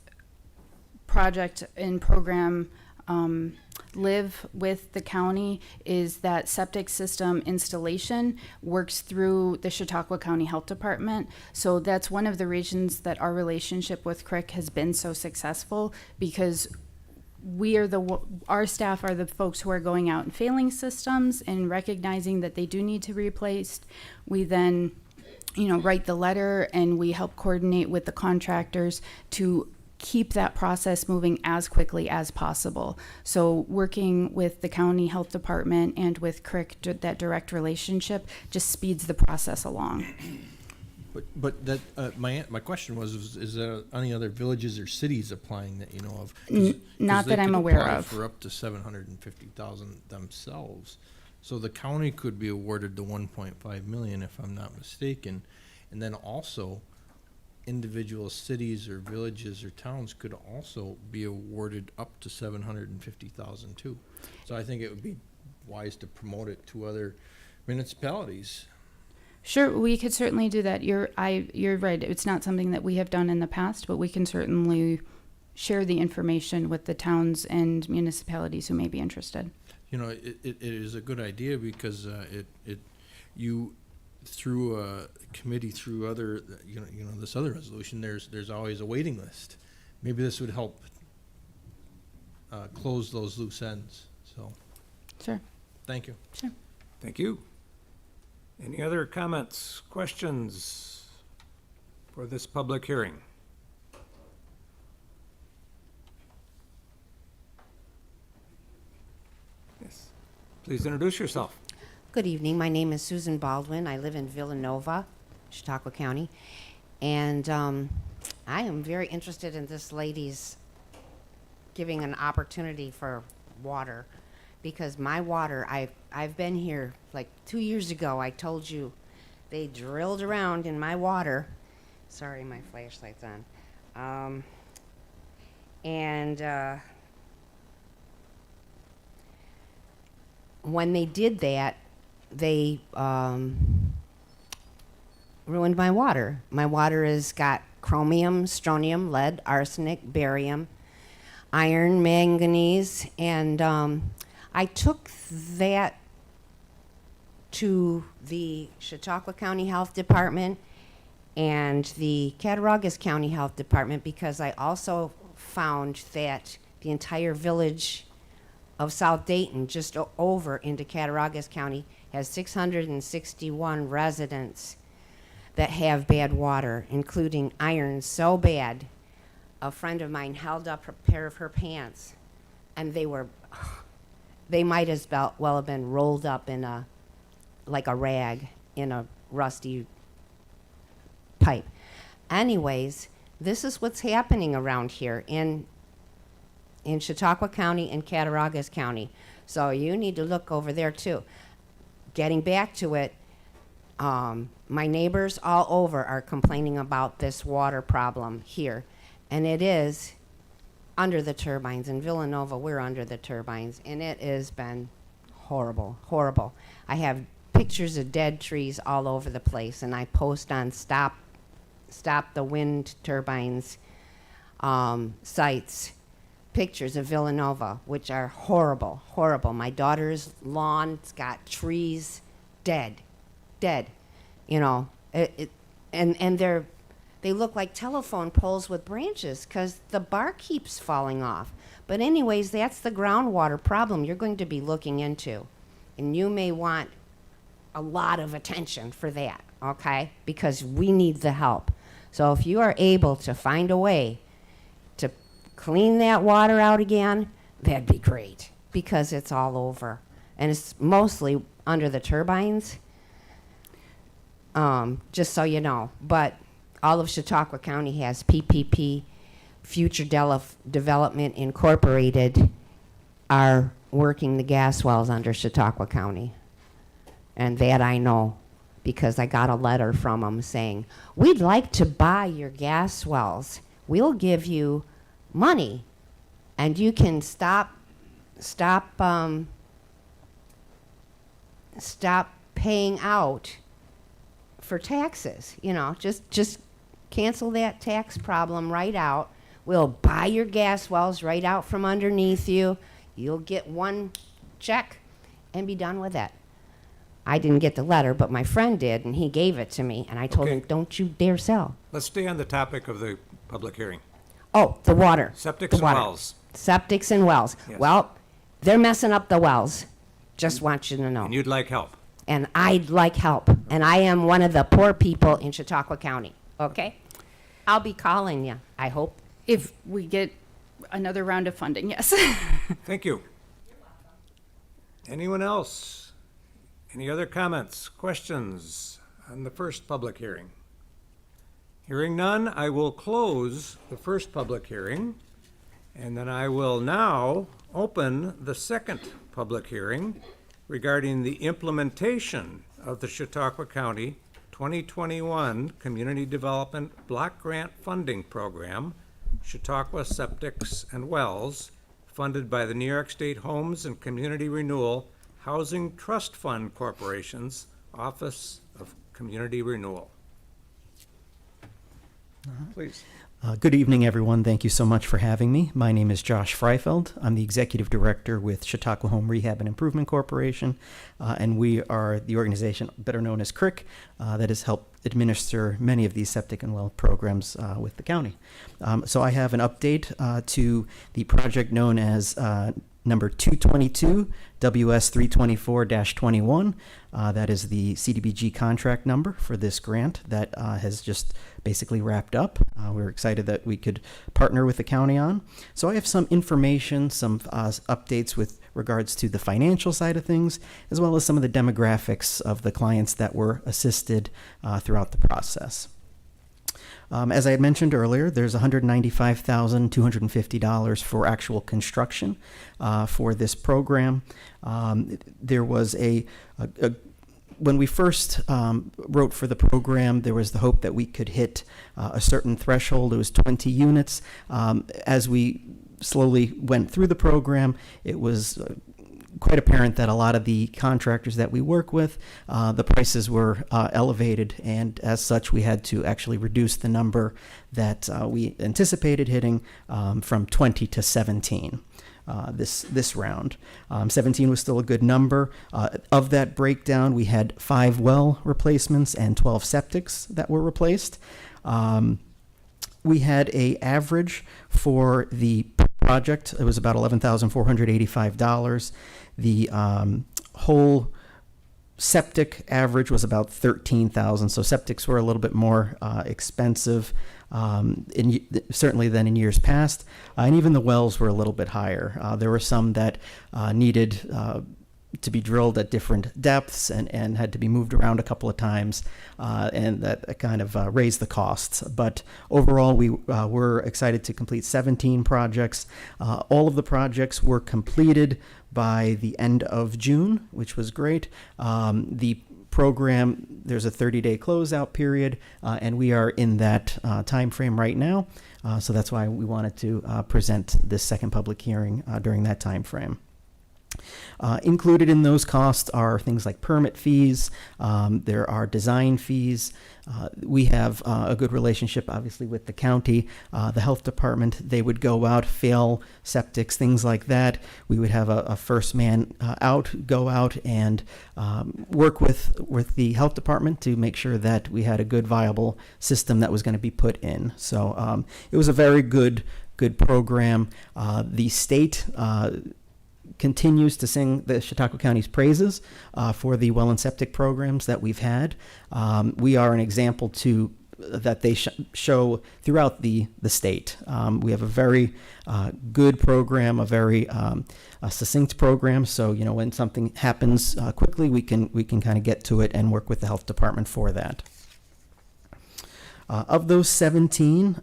project and program live with the county is that septic system installation works through the Chautauqua County Health Department. So that's one of the reasons that our relationship with CRIC has been so successful, because we are our staff are the folks who are going out and failing systems and recognizing that they do need to be replaced. We then, write the letter, and we help coordinate with the contractors to keep that process moving as quickly as possible. So working with the county health department and with CRIC, that direct relationship just speeds the process along. But that my question was: is there any other villages or cities applying that you know of? Not they that I'm could aware apply of. For up to $750,000 themselves, so the county could be awarded the 1.5 million, if I'm not mistaken, and then also individual cities or villages or towns could also be awarded up to 750,000 too. So I think it would be wise to promote it to other municipalities. Sure, we could certainly do that. You're right. It's not something that we have done in the past, but we can certainly share the information with the towns and municipalities who may be interested. It is a good idea because you through a committee, through other this other resolution, there's always a waiting list. Maybe this would help close those loose ends. So Sure. thank you. Sure. Thank you. Any other comments, questions for this public hearing? Yes. Please introduce yourself. Good evening. My name is Susan Baldwin. I live in Villanova, Chautauqua County. And I am very interested in this lady's giving an opportunity for water, because my water, I've been here like 2 years ago. I told you they drilled around in my water. Sorry, my flashlight's on. When they did that, they ruined my water. My water has got chromium, strontium, lead, arsenic, barium, iron, manganese, and I took that to the Chautauqua County Health Department and the Cattaraugus County Health Department, because I also found that the entire village of South Dayton, just over into Cattaraugus County, has 661 residents that have bad water, including iron so bad. A friend of mine held up a pair of her pants, and they might as well have been rolled up in like a rag in a rusty pipe. Anyways, this is what's happening around here in Chautauqua County and Cattaraugus County. So you need to look over there too. Getting back to it, my neighbors all over are complaining about this water problem here. And it is under the turbines. In Villanova, we're under the turbines. And it has been horrible, horrible. I have pictures of dead trees all over the place. And I post on Stop the Wind Turbines sites pictures of Villanova, which are horrible, horrible. My daughter's lawn's got trees dead. You know, and they look like telephone poles with branches because the bark keeps falling off. But anyways, that's the groundwater problem you're going to be looking into. And you may want a lot of attention for that, okay? Because we need the help. So if you are able to find a way to clean that water out again, that'd be great because it's all over. And it's mostly under the turbines, just so you know. But all of Chautauqua County has PPP, Future Development Incorporated, are working the gas wells under Chautauqua County. And that I know because I got a letter from them saying, we'd like to buy your gas wells. We'll give you money and you can stop paying out for taxes. You know, just cancel that tax problem right out. We'll buy your gas wells right out from underneath you. You'll get one check and be done with it. I didn't get the letter, but my friend did, and he gave it to me, and I told him, don't you dare sell. Let's stay on the topic of the public hearing. Oh, the water. Septics The and water. wells. Septics and wells. Yes. Well, they're messing up the wells. Just want you to know. And you'd like help. And I'd like help. And I am one of the poor people in Chautauqua County, okay? I'll be calling you, I hope. If we get another round of funding, yes. Thank you. Anyone else? Any other comments, questions on the first public hearing? Hearing none, I will close the first public hearing, and then I will now open the second public hearing regarding the implementation of the Chautauqua County 2021 Community Development Block Grant Funding Program, Chautauqua Septics and Wells, funded by the New York State Homes and Community Renewal Housing Trust Fund Corporation's Office of Community Renewal. Please. Good evening, everyone. Thank you so much for having me. My name is Josh Freifeld. I'm the Executive Director with Chautauqua Home Rehab and Improvement Corporation, and we are the organization better known as CRIC that has helped administer many of these septic and well programs with the county. So I have an update to the project known as number 222, WS 324-21. That is the CDBG contract number for this grant that has just basically wrapped up. We're excited that we could partner with the county on. So I have some information, some updates with regards to the financial side of things, as well as some of the demographics of the clients that were assisted throughout the process. As I had mentioned earlier, there's $195,250 for actual construction for this program. There was when we first wrote for the program, there was the hope that we could hit a certain threshold. It was 20 units. As we slowly went through the program, it was quite apparent that a lot of the contractors that we work with, the prices were elevated, and as such, we had to actually reduce the number that we anticipated hitting from 20 to 17. This round. 17 was still a good number. Of that breakdown, we had 5 well replacements and 12 septics that were replaced. We had a average for the project. It was about $11,485. The whole septic average was about $13,000. So septics were a little bit more expensive, certainly than in years past, and even the wells were a little bit higher. There were some that needed to be drilled at different depths and had to be moved around a couple of times, and that kind of raised the costs. But overall, we were excited to complete 17 projects. All of the projects were completed by the end of June, which was great. The program, there's a 30-day closeout period, and we are in that time frame right now. So that's why we wanted to present this second public hearing during that time frame. Included in those costs are things like permit fees, there are design fees. We have a good relationship, obviously, with the county, the health department. They would go out, fail septics, things like that. We would have a first man go out and work with the health department to make sure that we had a good, viable system that was going to be put in. So it was a very good program. The state continues to sing the Chautauqua County's praises for the well and septic programs that we've had. We are an example that they show throughout the state. We have a very good program, a very succinct program. So when something happens quickly, we can kind of get to it and work with the health department for that. Of those 17,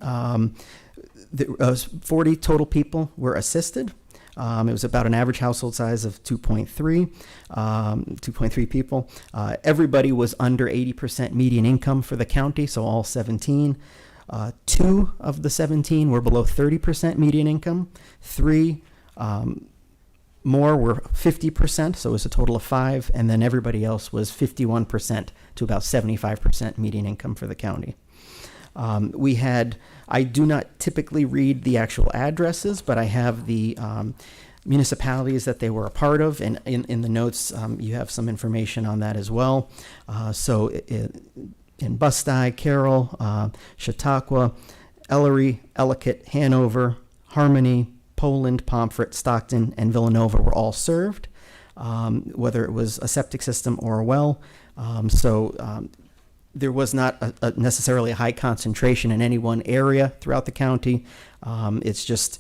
40 total people were assisted. It was about an average household size of 2.3 people. Everybody was under 80% median income for the county, so all 17. 2 of the 17 were below 30% median income. 3 more were 50%, so it was a total of 5, and then everybody else was 51% to about 75% median income for the county. I do not typically read the actual addresses, but I have the municipalities that they were a part of, and in the notes you have some information on that as well. So in Bustye, Carroll, Chautauqua, Ellery, Ellicott, Hanover, Harmony, Poland, Pomfret, Stockton, and Villanova were all served, whether it was a septic system or a well. There was not necessarily a high concentration in any one area throughout the county. It's just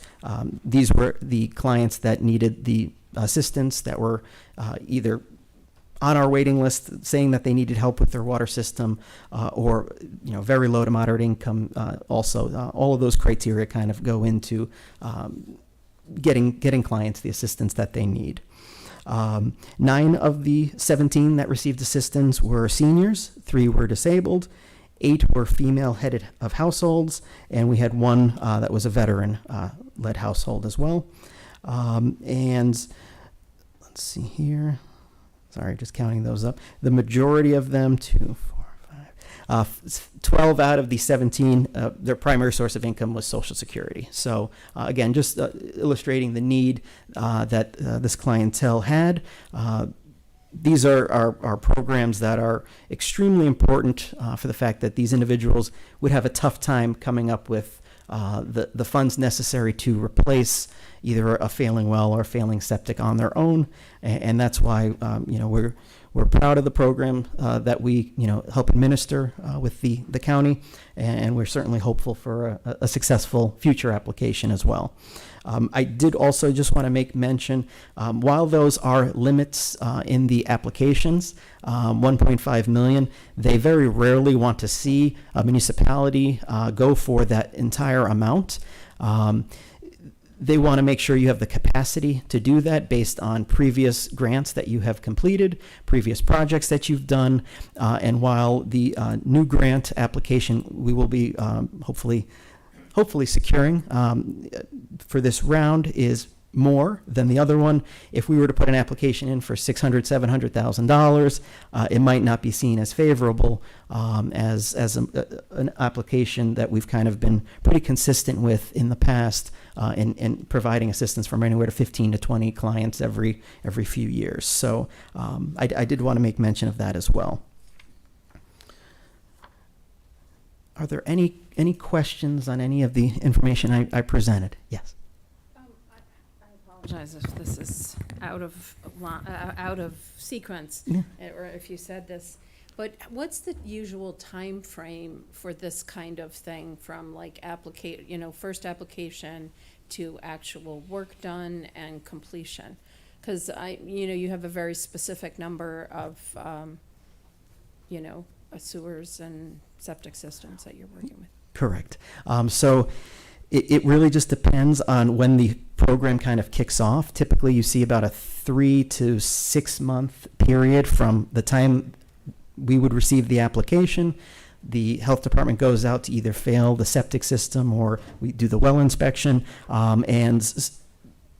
these were the clients that needed the assistance, that were either on our waiting list saying that they needed help with their water system, or very low to moderate income. Also, all of those criteria kind of go into getting clients the assistance that they need. 9 of the 17 that received assistance were seniors, 3 were disabled, 8 were female headed of households, and we had 1 that was a veteran led household as well. And let's see here. Sorry, just counting those up. The majority of them, 12 out of the 17, their primary source of income was Social Security. So again, just illustrating the need that this clientele had. These are programs that are extremely important for the fact that these individuals would have a tough time coming up with the funds necessary to replace either a failing well or a failing septic on their own, and that's why we're proud of the program that we help administer with the county, and we're certainly hopeful for a successful future application as well. I did also just want to make mention, while those are limits in the applications, 1.5 million, they very rarely want to see a municipality go for that entire amount. They want to make sure you have the capacity to do that based on previous grants that you have completed, previous projects that you've done, and while the new grant application we will be hopefully securing for this round is more than the other one. If we were to put an application in for $600,000-$700,000, it might not be seen as favorable as an application that we've kind of been pretty consistent with in the past, in providing assistance from anywhere to 15 to 20 clients every few years. So I did want to make mention of that as well. Are there any questions on any of the information I presented? Yes. I apologize if this is out of sequence, or if you said this. But what's the usual time frame for this kind of thing, from like first application to actual work done and completion? Because you have a very specific number of, sewers and septic systems that you're working with. Correct. So it really just depends on when the program kind of kicks off. Typically, you see about a 3 to 6 month period from the time we would receive the application. The health department goes out to either fail the septic system or we do the well inspection, and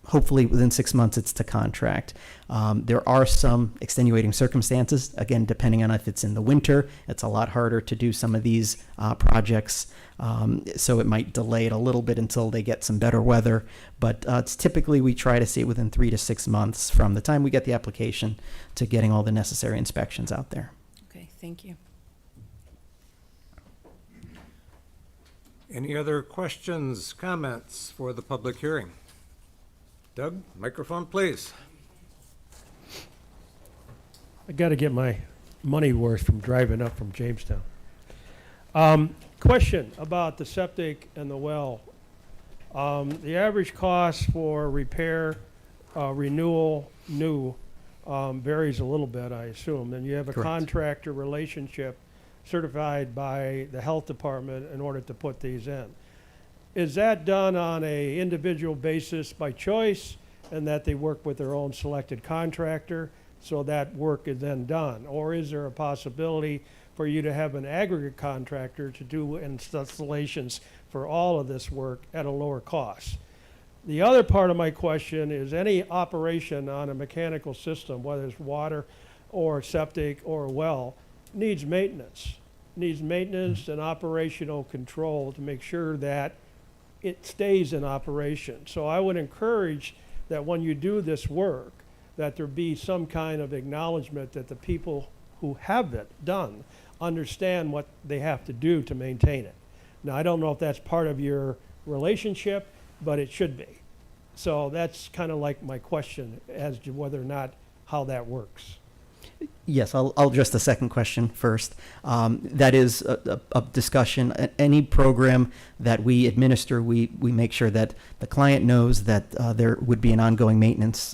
hopefully within 6 months it's to contract. There are some extenuating circumstances, again, depending on if it's in the winter. It's a lot harder to do some of these projects, so it might delay it a little bit until they get some better weather. But it's typically we try to see it within 3 to 6 months from the time we get the application to getting all the necessary inspections out there. Okay, thank you. Any other questions, comments for the public hearing? Doug, microphone, please. I got to get my money worth from driving up from Jamestown. Question about the septic and the well. The average cost for repair, renewal, new varies a little bit, I assume. And you have a Correct. contractor relationship certified by the health department in order to put these in. Is that done on a individual basis by choice and that they work with their own selected contractor so that work is then done? Or is there a possibility for you to have an aggregate contractor to do installations for all of this work at a lower cost? The other part of my question is any operation on a mechanical system, whether it's water or septic or well, needs maintenance and operational control to make sure that it stays in operation. So I would encourage that when you do this work, that there be some kind of acknowledgement that the people who have it done understand what they have to do to maintain it. Now, I don't know if that's part of your relationship, but it should be. So that's kind of like my question as to whether or not how that works. Yes, I'll address the second question first. That is a discussion. Any program that we administer, we make sure that the client knows that there would be an ongoing maintenance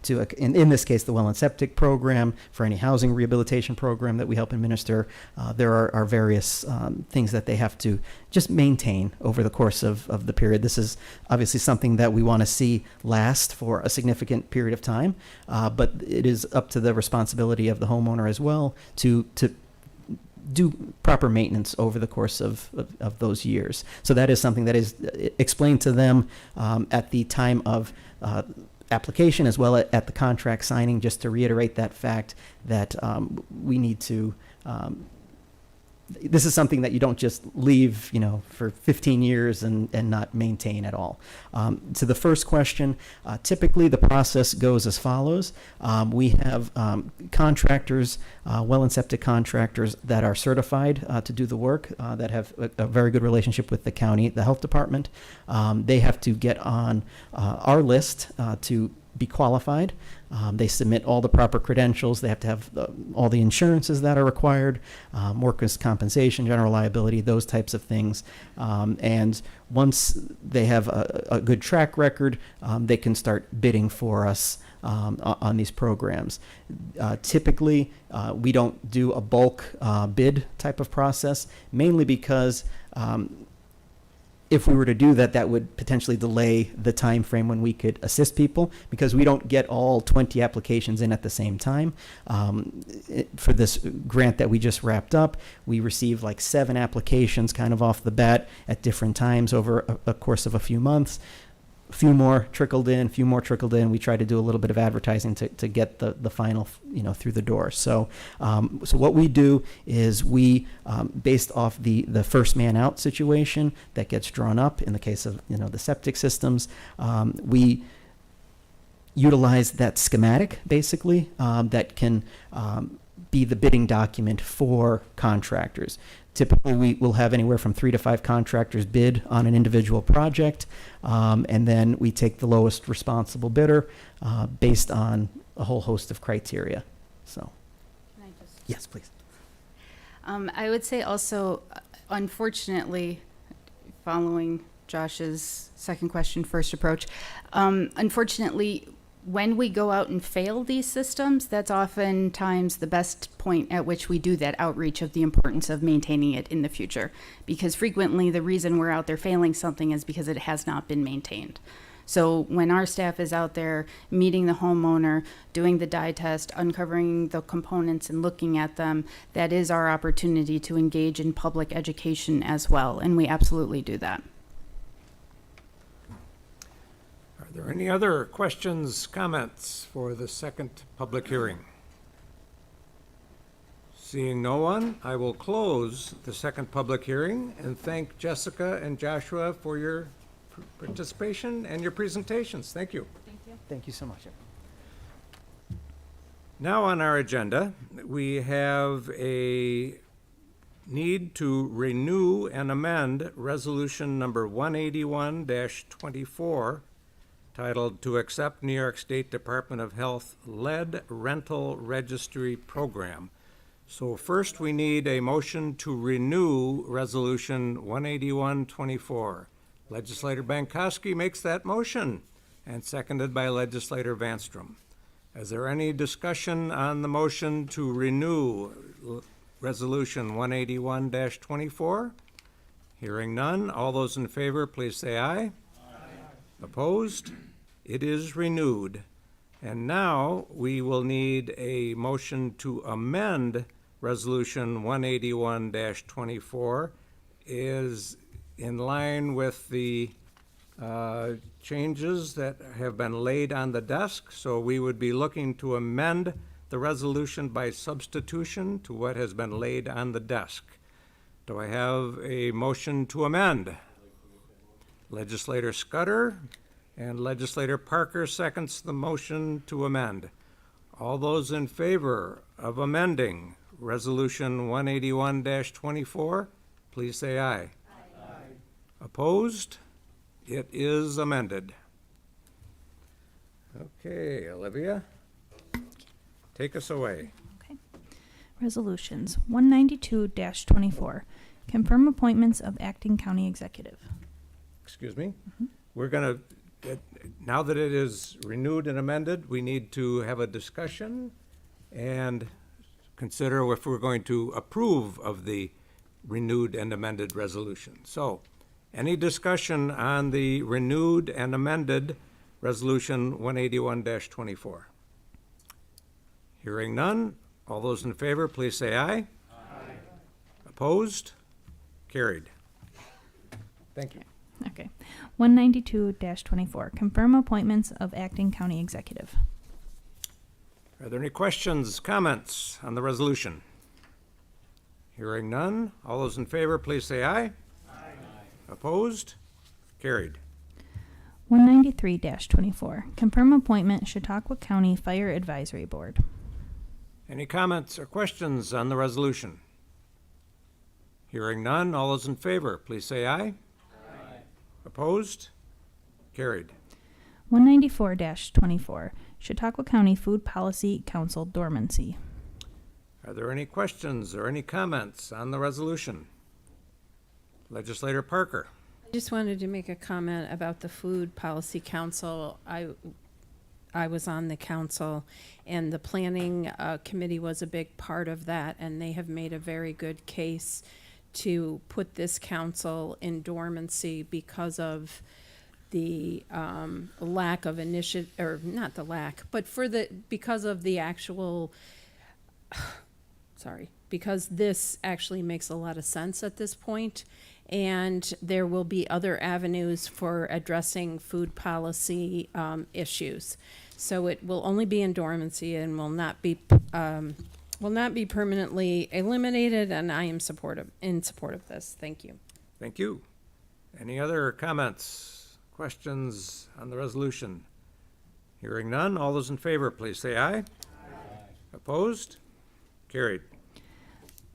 in this case, the well and septic program. For any housing rehabilitation program that we help administer, there are various things that they have to just maintain over the course of the period. This is obviously something that we want to see last for a significant period of time, but it is up to the responsibility of the homeowner as well to do proper maintenance over the course of those years. So that is something that is explained to them at the time of application as well at the contract signing, just to reiterate that fact that we need to this is something that you don't just leave, for 15 years and not maintain at all. To the first question, typically the process goes as follows. We have contractors, well and septic contractors that are certified to do the work, that have a very good relationship with the county, the health department. They have to get on our list to be qualified. They submit all the proper credentials. They have to have all the insurances that are required, workers' compensation, general liability, those types of things. And once they have a good track record, they can start bidding for us on these programs. Typically, we don't do a bulk bid type of process, mainly because if we were to do that, that would potentially delay the time frame when we could assist people, because we don't get all 20 applications in at the same time. For this grant that we just wrapped up, we received like 7 applications kind of off the bat at different times over a course of a few months. A few more trickled in, We try to do a little bit of advertising to get the final, through the door. So what we do is we, based off the first man out situation that gets drawn up in the case of, the septic systems, we utilize that schematic basically that can be the bidding document for contractors. Typically, we will have anywhere from 3 to 5 contractors bid on an individual project, and then we take the lowest responsible bidder based on a whole host of criteria. So, Can I just? yes, please. I would say also, unfortunately, following Josh's second question, first approach, unfortunately, when we go out and fail these systems, that's oftentimes the best point at which we do that outreach of the importance of maintaining it in the future. Because frequently the reason we're out there failing something is because it has not been maintained. So when our staff is out there meeting the homeowner, doing the dye test, uncovering the components and looking at them, that is our opportunity to engage in public education as well, and we absolutely do that. Are there any other questions, comments for the second public hearing? Seeing no one, I will close the second public hearing and thank Jessica and Joshua for your participation and your presentations. Thank you. Thank you so much. Now on our agenda, we have a need to renew and amend Resolution Number 181-24, titled To Accept New York State Department of Health Lead Rental Registry Program. So first, we need a motion to renew Resolution 181-24. Legislator Bankowski makes that motion, and seconded by Legislator Vanstrom. Is there any discussion on the motion to renew Resolution 181-24? Hearing none, all those in favor, please say aye. Opposed? It is renewed. And now we will need a motion to amend Resolution 181-24 is in line with the changes that have been laid on the desk. So we would be looking to amend the resolution by substitution to what has been laid on the desk. Do I have a motion to amend? Legislator Scudder and Legislator Parker seconds the motion to amend. All those in favor of amending Resolution 181-24, please say aye. Opposed? It is amended. Okay, Olivia, take us away. Okay. Resolutions 192-24. Confirm appointments of acting county executive. Excuse me? We're going to, now that it is renewed and amended, we need to have a discussion and consider if we're going to approve of the renewed and amended resolution. So, any discussion on the renewed and amended Resolution 181-24? Hearing none, all those in favor, please say aye. Aye. Opposed? Carried. Thank you. Okay. 192-24. Confirm appointments of acting county executive. Are there any questions, comments on the resolution? Hearing none, all those in favor, please say aye. Opposed? Carried. 193-24. Confirm appointment Chautauqua County Fire Advisory Board. Any comments or questions on the resolution? Hearing none, all those in favor, please say aye. Opposed? Carried. 194-24. Chautauqua County Food Policy Council dormancy. Are there any questions or any comments on the resolution? Legislator Parker. I just wanted to make a comment about the Food Policy Council. I was on the council, and the planning committee was a big part of that, and they have made a very good case to put this council in dormancy because of the lack of initiative, or not the lack, but because of the actual, because this actually makes a lot of sense at this point. And there will be other avenues for addressing food policy issues. So it will only be in dormancy and will not be permanently eliminated. And I am in support of this. Thank you. Thank you. Any other comments, questions on the resolution? Hearing none, all those in favor, please say aye. Aye. Opposed? Carried.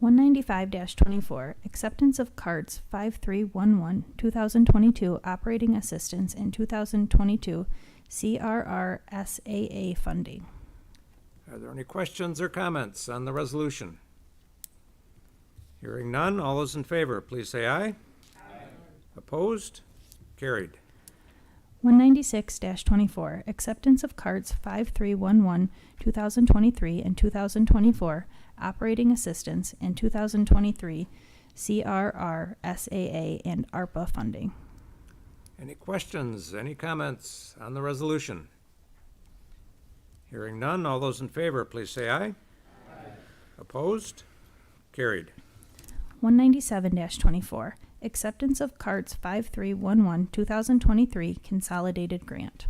195-24. Acceptance of cards 5311 2022 operating assistance and 2022 CRRSAA funding. Are there any questions or comments on the resolution? Hearing none, all those in favor, please say aye. Aye. Opposed? Carried. 196-24, acceptance of carts 5311, 2023 and 2024, operating assistance, and 2023 CRR, SAA, and ARPA funding. Any questions, any comments on the resolution? Hearing none, all those in favor, please say aye. Opposed? Carried. 197-24, acceptance of carts 5311, 2023 consolidated grant.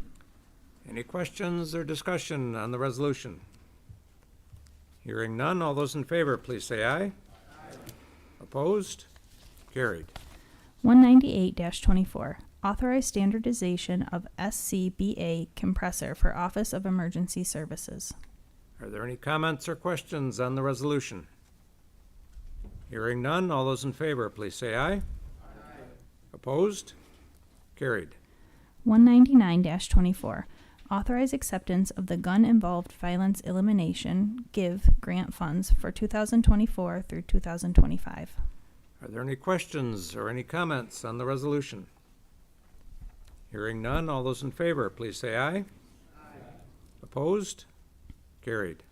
Any questions or discussion on the resolution? Hearing none, all those in favor, please say aye. Opposed? Carried. 198-24, authorized standardization of SCBA compressor for Office of Emergency Services. Are there any comments or questions on the resolution? Hearing none, all those in favor, please say aye. Opposed? Carried. 199-24, authorize acceptance of the Gun-Involved Violence Elimination GIVE grant funds for 2024 through 2025. Are there any questions or any comments on the resolution? Hearing none, all those in favor, please say aye. Opposed? Carried.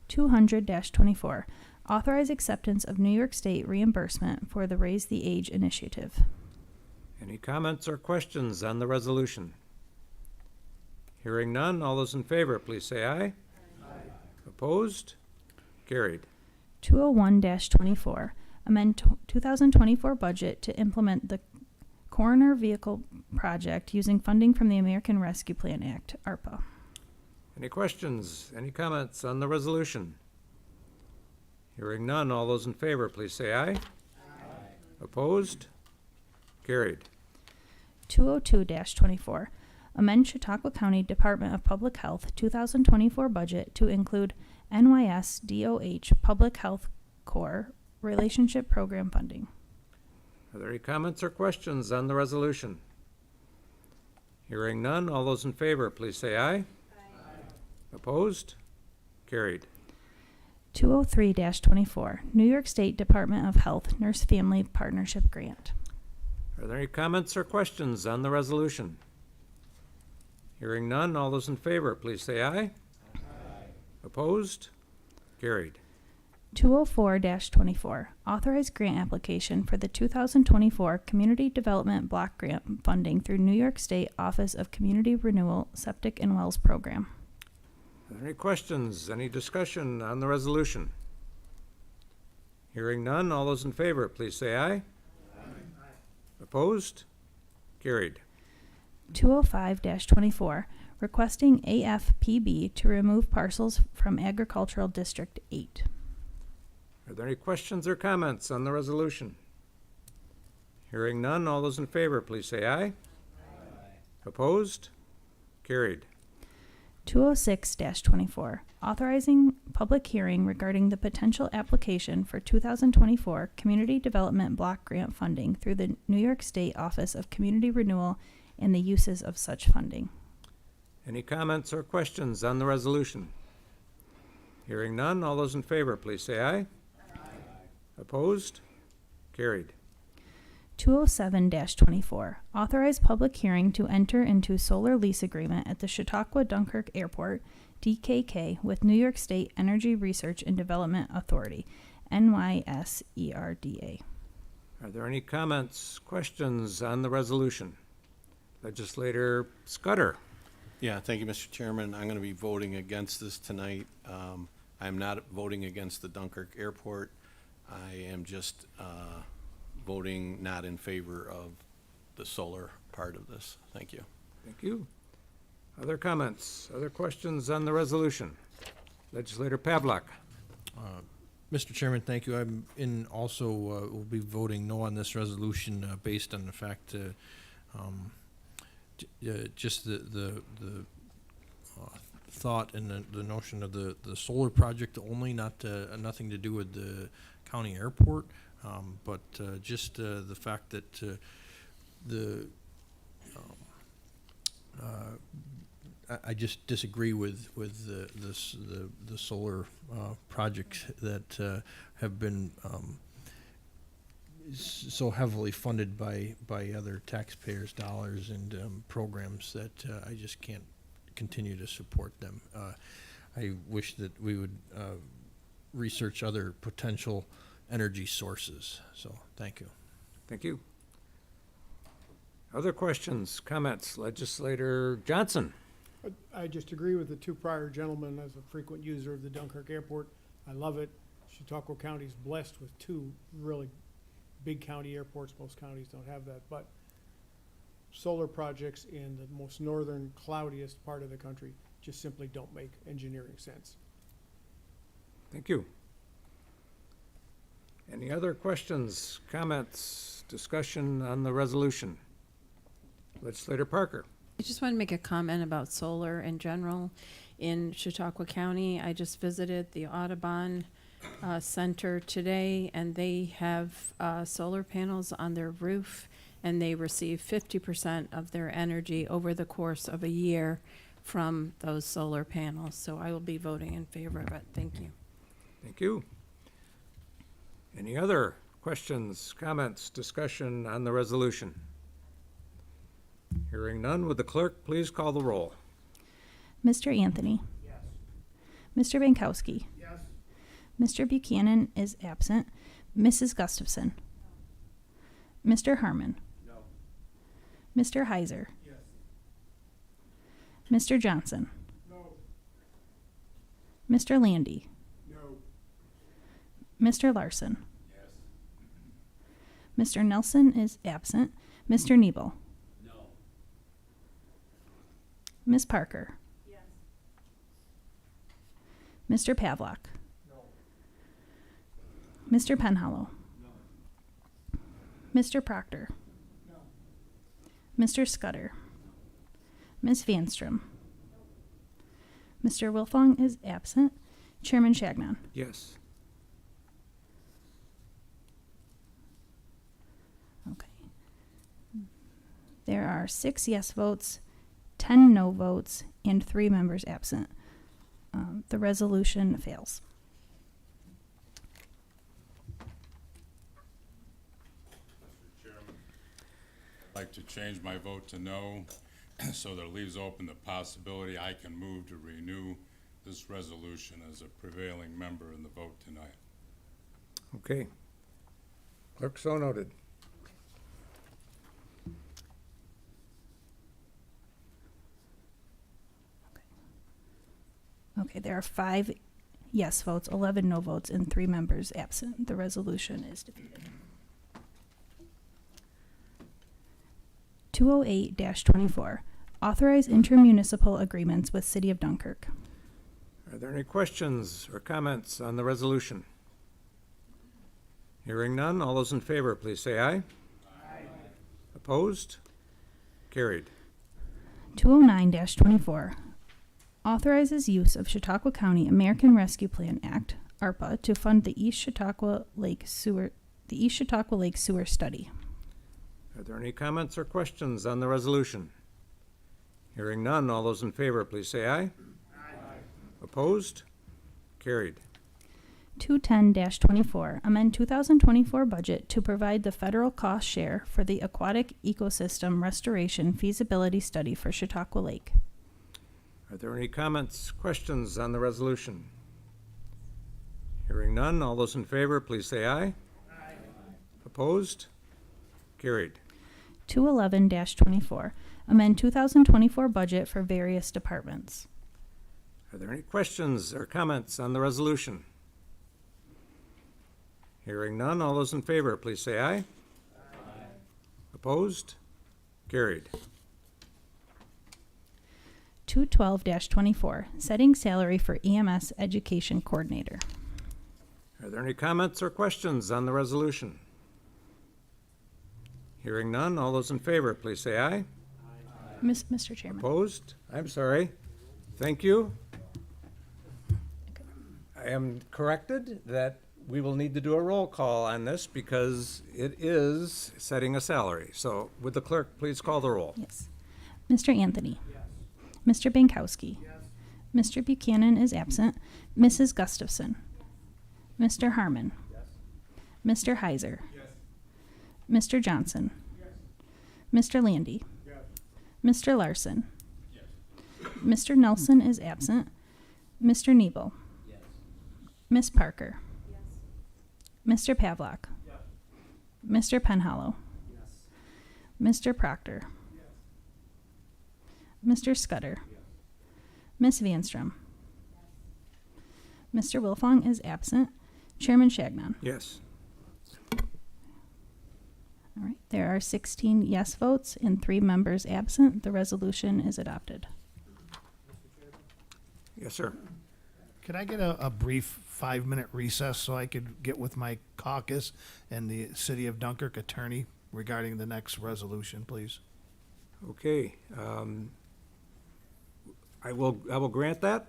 200-24, authorize acceptance of New York State reimbursement for the Raise the Age initiative. Any comments or questions on the resolution? Hearing none, all those in favor, please say aye. Opposed? Carried. 201-24, amend 2024 budget to implement the Coroner Vehicle Project using funding from the American Rescue Plan Act, ARPA. Any questions, any comments on the resolution? Hearing none, all those in favor, please say aye. Opposed? Carried. 202-24, amend Chautauqua County Department of Public Health 2024 budget to include NYS DOH Public Health Corps Relationship Program funding. Are there any comments or questions on the resolution? Hearing none, all those in favor, please say aye. Opposed? Carried. 203-24, New York State Department of Health Nurse Family Partnership Grant. Are there any comments or questions on the resolution? Hearing none, all those in favor, please say aye. Opposed? Carried. 204-24, authorized grant application for the 2024 Community Development Block Grant funding through New York State Office of Community Renewal Septic and Wells Program. Are there any questions, any discussion on the resolution? Hearing none, all those in favor, please say aye. Opposed? Carried. 205-24, requesting AFPB to remove parcels from Agricultural District 8. Are there any questions or comments on the resolution? Hearing none, all those in favor, please say aye. Opposed? Carried. 206-24, authorizing public hearing regarding the potential application for 2024 Community Development Block Grant funding through the New York State Office of Community Renewal and the uses of such funding. Any comments or questions on the resolution? Hearing none, all those in favor, please say aye. Opposed? Carried. 207-24, authorize public hearing to enter into solar lease agreement at the Chautauqua Dunkirk Airport, DKK, with New York State Energy Research and Development Authority, NYSERDA. Are there any comments, questions on the resolution? Legislator Scudder. Yeah, thank you, Mr. Chairman. I'm going to be voting against this tonight. I'm not voting against the Dunkirk Airport. I am just voting not in favor of the solar part of this. Thank you. Thank you. Other comments, other questions on the resolution? Legislator Pavlik. Mr. Chairman, thank you. I'm in also will be voting no on this resolution based on the fact just the thought and the notion of the solar project only, not nothing to do with the county airport, but just the fact that I just disagree with the solar projects that have been so heavily funded by other taxpayers' dollars and programs that I just can't continue to support them. I wish that we would research other potential energy sources. So, thank you. Thank you. Other questions, comments? Legislator Johnson? I just agree with the two prior gentlemen. As a frequent user of the Dunkirk Airport, I love it. Chautauqua County is blessed with two really big county airports. Most counties don't have that, but solar projects in the most northern, cloudiest part of the country just simply don't make engineering sense. Thank you. Any other questions, comments, discussion on the resolution? Legislator Parker? I just want to make a comment about solar in general. In Chautauqua County, I just visited the Audubon Center today, and they have solar panels on their roof, and they receive 50% of their energy over the course of a year from those solar panels. So I will be voting in favor of it. Thank you. Thank you. Any other questions, comments, discussion on the resolution? Hearing none, would the clerk please call the roll? Mr. Anthony? Yes. Mr. Bankowski? Yes. Mr. Buchanan is absent. Mrs. Gustafson? Mr. Harmon? No. Mr. Heiser? Yes. Mr. Johnson? No. Mr. Landy? No. Mr. Larson? Yes. Mr. Nelson is absent. Mr. Nebel? No. Ms. Parker? Yes. Mr. Pavlock? No. Mr. Penhollow? No. Mr. Proctor? No. Mr. Scudder? Ms. Vanstrom? Mr. Wilfong is absent. Chairman Shagnon? Yes. Okay. There are 6 yes votes, 10 no votes, and 3 members absent. The resolution fails. Mr. Chairman, I'd like to change my vote to no, so that it leaves open the possibility I can move to renew this resolution as a prevailing member in the vote tonight. Okay. Clerk so noted. Okay, there are 5 yes votes, 11 no votes, and 3 members absent. The resolution is defeated. 208-24, authorize intermunicipal agreements with City of Dunkirk. Are there any questions or comments on the resolution? Hearing none, all those in favor, please say aye. Aye. Opposed? Carried. 209-24, authorizes use of Chautauqua County American Rescue Plan Act, ARPA, to fund the East Chautauqua Lake Sewer Study. Are there any comments or questions on the resolution? Hearing none, all those in favor, please say aye. Aye. Opposed? Carried. 210-24, amend 2024 budget to provide the federal cost share for the aquatic ecosystem restoration feasibility study for Chautauqua Lake. Are there any comments, questions on the resolution? Hearing none, all those in favor, please say aye. Aye. Opposed? Carried. 211-24, amend 2024 budget for various departments. Are there any questions or comments on the resolution? Hearing none, all those in favor, please say aye. Aye. Opposed? Carried. 212-24, setting salary for EMS education coordinator. Are there any comments or questions on the resolution? Hearing none, all those in favor, please say aye. Aye. Mr. Chairman. Opposed? I'm sorry. Thank you. I am corrected that we will need to do a roll call on this because it is setting a salary. So would the clerk please call the roll? Yes. Mr. Anthony. Yes. Mr. Bankowski. Yes. Mr. Buchanan is absent. Mrs. Gustafson. Mr. Harmon. Yes. Mr. Heiser. Yes. Mr. Johnson. Mr. Landy. Mr. Larson. Mr. Nelson is absent. Mr. Nebo. Miss Parker. Mr. Pavlock. Mr. Penhollow. Mr. Proctor. Mr. Scudder. Miss Vanstrom. Mr. Wilfong is absent. Chairman Shagnon. Yes. All right, there are 16 yes votes and 3 members absent. The resolution is adopted. Yes, sir. Could I get a brief 5-minute recess so I could get with my caucus and the City of Dunkirk attorney regarding the next resolution, please? Okay. I will grant that.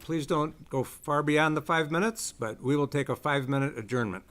Please don't go far beyond the 5 minutes, but we will take a 5-minute adjournment.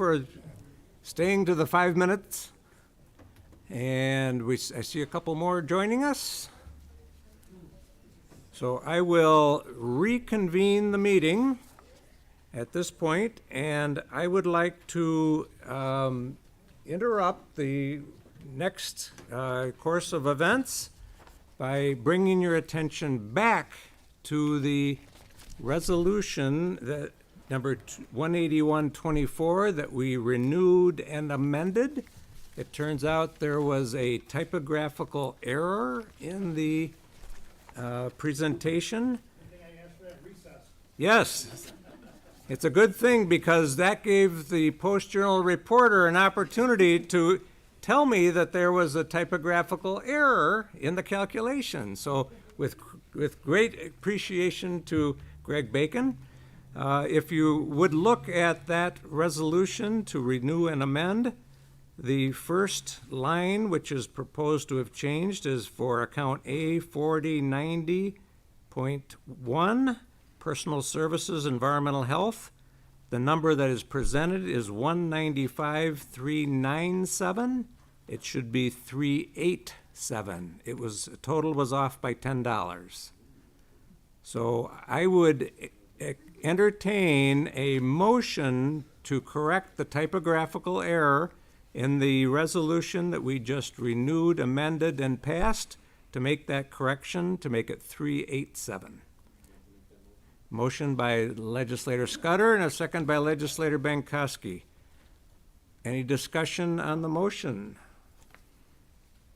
for staying to the 5 minutes. And I see a couple more joining us. So I will reconvene the meeting at this point, and I would like to interrupt the next course of events by bringing your attention back to the resolution that number 18124 that we renewed and amended. It turns out there was a typographical error in the presentation. Yes. It's a good thing because that gave the Post-Journal reporter an opportunity to tell me that there was a typographical error in the calculation. So with great appreciation to Greg Bacon, if you would look at that resolution to renew and amend, the first line, which is proposed to have changed, is for account A4090.1, Personal Services, Environmental Health. The number that is presented is 195,397. It should be 387. Total was off by $10. So I would entertain a motion to correct the typographical error in the resolution that we just renewed, amended, and passed, to make that correction, to make it 387. Motion by Legislator Scudder and a second by Legislator Bankowski. Any discussion on the motion?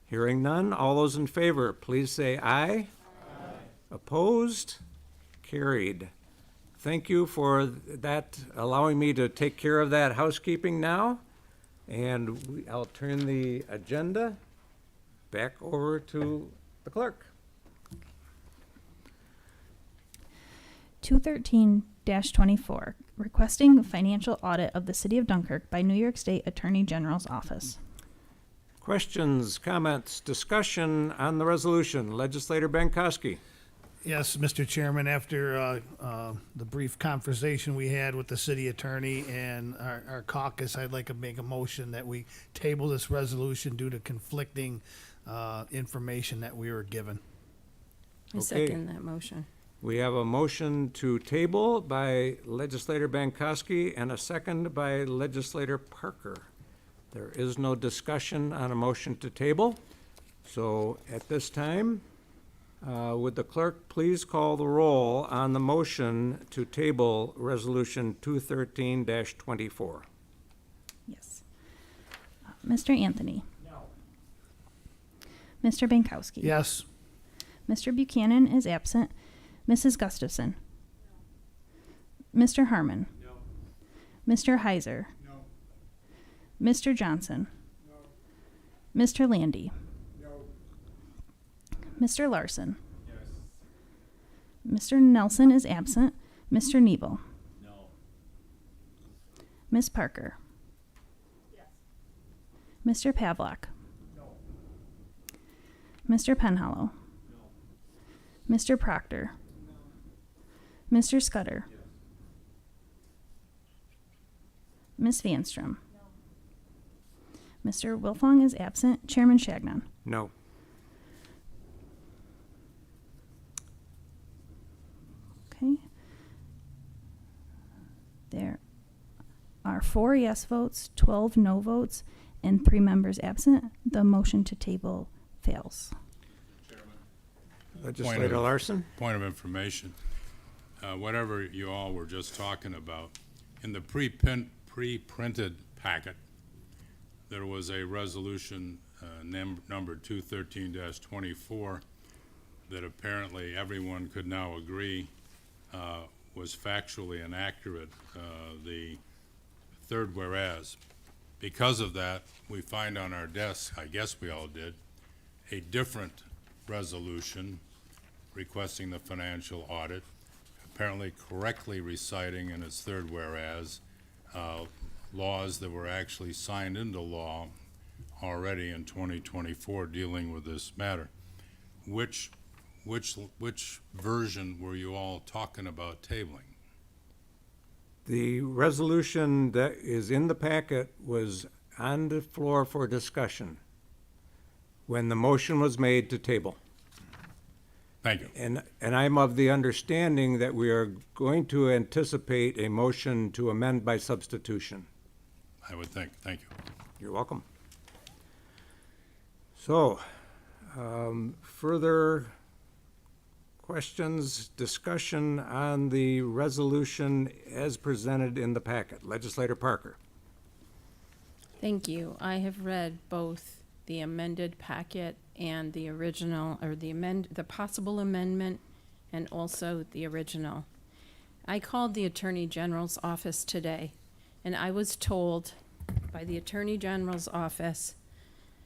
Hearing none, all those in favor, please say aye. Aye. Opposed? Carried. Thank you for that, allowing me to take care of that housekeeping now. And I'll turn the agenda back over to the clerk. 213-24, requesting financial audit of the City of Dunkirk by New York State Attorney General's Office. Questions, comments, discussion on the resolution? Legislator Bankowski. Yes, Mr. Chairman, after the brief conversation we had with the city attorney and our caucus, I'd like to make a motion that we table this resolution due to conflicting information that we were given. I second that motion. We have a motion to table by Legislator Bankowski and a second by Legislator Parker. There is no discussion on a motion to table. So at this time, would the clerk please call the roll on the motion to table Resolution 213-24? Yes. Mr. Anthony? No. Mr. Bankowski? Yes. Mr. Buchanan is absent. Mrs. Gustafson? No. Mr. Harmon? No. Mr. Heiser? No. Mr. Johnson? No. Mr. Landy? No. Mr. Larson? Yes. Mr. Nelson is absent. Mr. Nebel? No. Ms. Parker? Yes. Mr. Pavlak? No. Mr. Penhallow? No. Mr. Proctor? Mr. Scudder? Yes. Ms. Vanstrom? No. Mr. Wilfong is absent. Chairman Shagnon? No. Okay. There are 4 yes votes, 12 no votes, and 3 members absent. The motion to table fails. Legislator Larson? Point of information. Whatever you all were just talking about, in the pre-printed packet, there was a resolution number 213-24 that apparently everyone could now agree was factually inaccurate, the third whereas. Because of that, we find on our desk, I guess we all did, a different resolution requesting the financial audit, apparently correctly reciting in its third whereas laws that were actually signed into law already in 2024 dealing with this matter. Which version were you all talking about tabling? The resolution that is in the packet was on the floor for discussion when the motion was made to table. Thank you. And I'm of the understanding that we are going to anticipate a motion to amend by substitution. I would think. Thank you. You're welcome. So, further questions, discussion on the resolution as presented in the packet. Legislator Parker. Thank you. I have read both the amended packet and the original, or the possible amendment, and also the original. I called the Attorney General's office today, and I was told by the Attorney General's office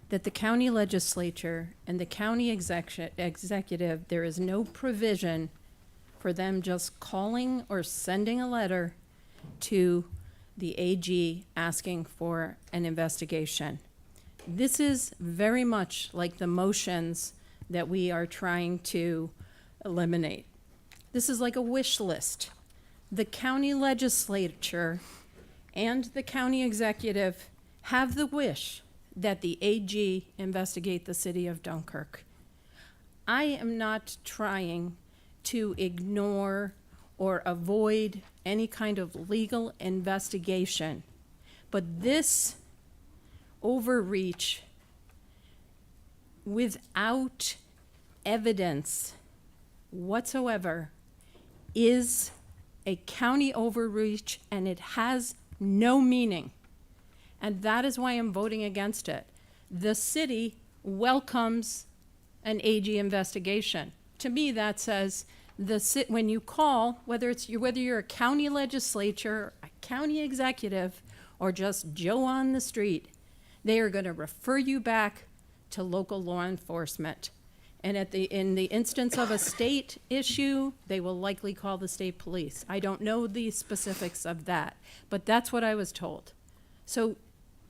that the county legislature and the county executive, there is no provision for them just calling or sending a letter to the AG asking for an investigation. This is very much like the motions that we are trying to eliminate. This is like a wish list. The county legislature and the county executive have the wish that the AG investigate the city of Dunkirk. I am not trying to ignore or avoid any kind of legal investigation, but this overreach without evidence whatsoever is a county overreach, and it has no meaning. And that is why I'm voting against it. The city welcomes an AG investigation. To me, that says when you call, whether you're a county legislature, a county executive, or just Joe on the street, they are going to refer you back to local law enforcement. And in the instance of a state issue, they will likely call the state police. I don't know the specifics of that, but that's what I was told. So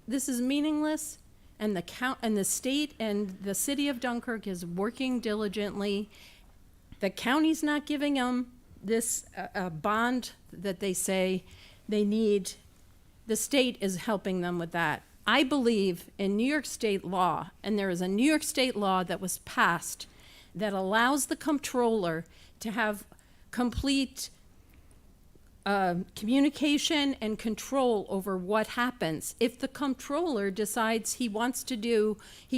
this is meaningless, and the state and the city of Dunkirk is working diligently. The county's not giving them this bond that they say they need. The state is helping them with that. I believe in New York State law, and there is a New York State law that was passed that allows the comptroller to have complete communication and control over what happens. If the comptroller decides he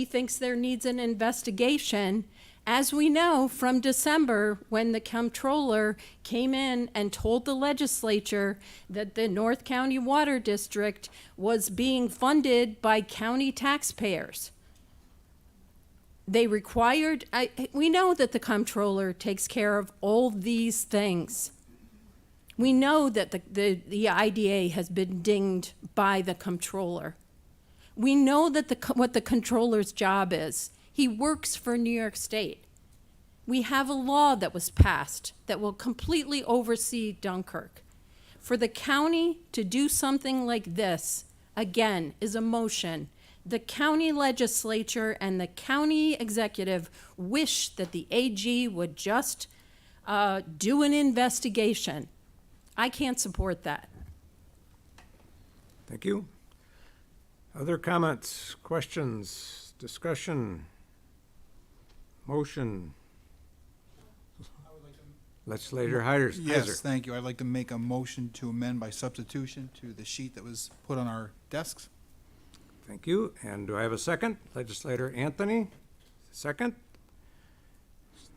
thinks there needs an investigation, as we know from December, when the comptroller came in and told the legislature that the North County Water District was being funded by county taxpayers. They required, we know that the comptroller takes care of all these things. We know that the IDA has been dinged by the comptroller. We know that what the comptroller's job is. He works for New York State. We have a law that was passed that will completely oversee Dunkirk. For the county to do something like this, again, is a motion. The county legislature and the county executive wish that the AG would just do an investigation. I can't support that. Thank you. Other comments, questions, discussion, motion? Legislator Heiser. Yes, thank you. I'd like to make a motion to amend by substitution to the sheet that was put on our desks. Thank you. And do I have a second? Legislator Anthony, second.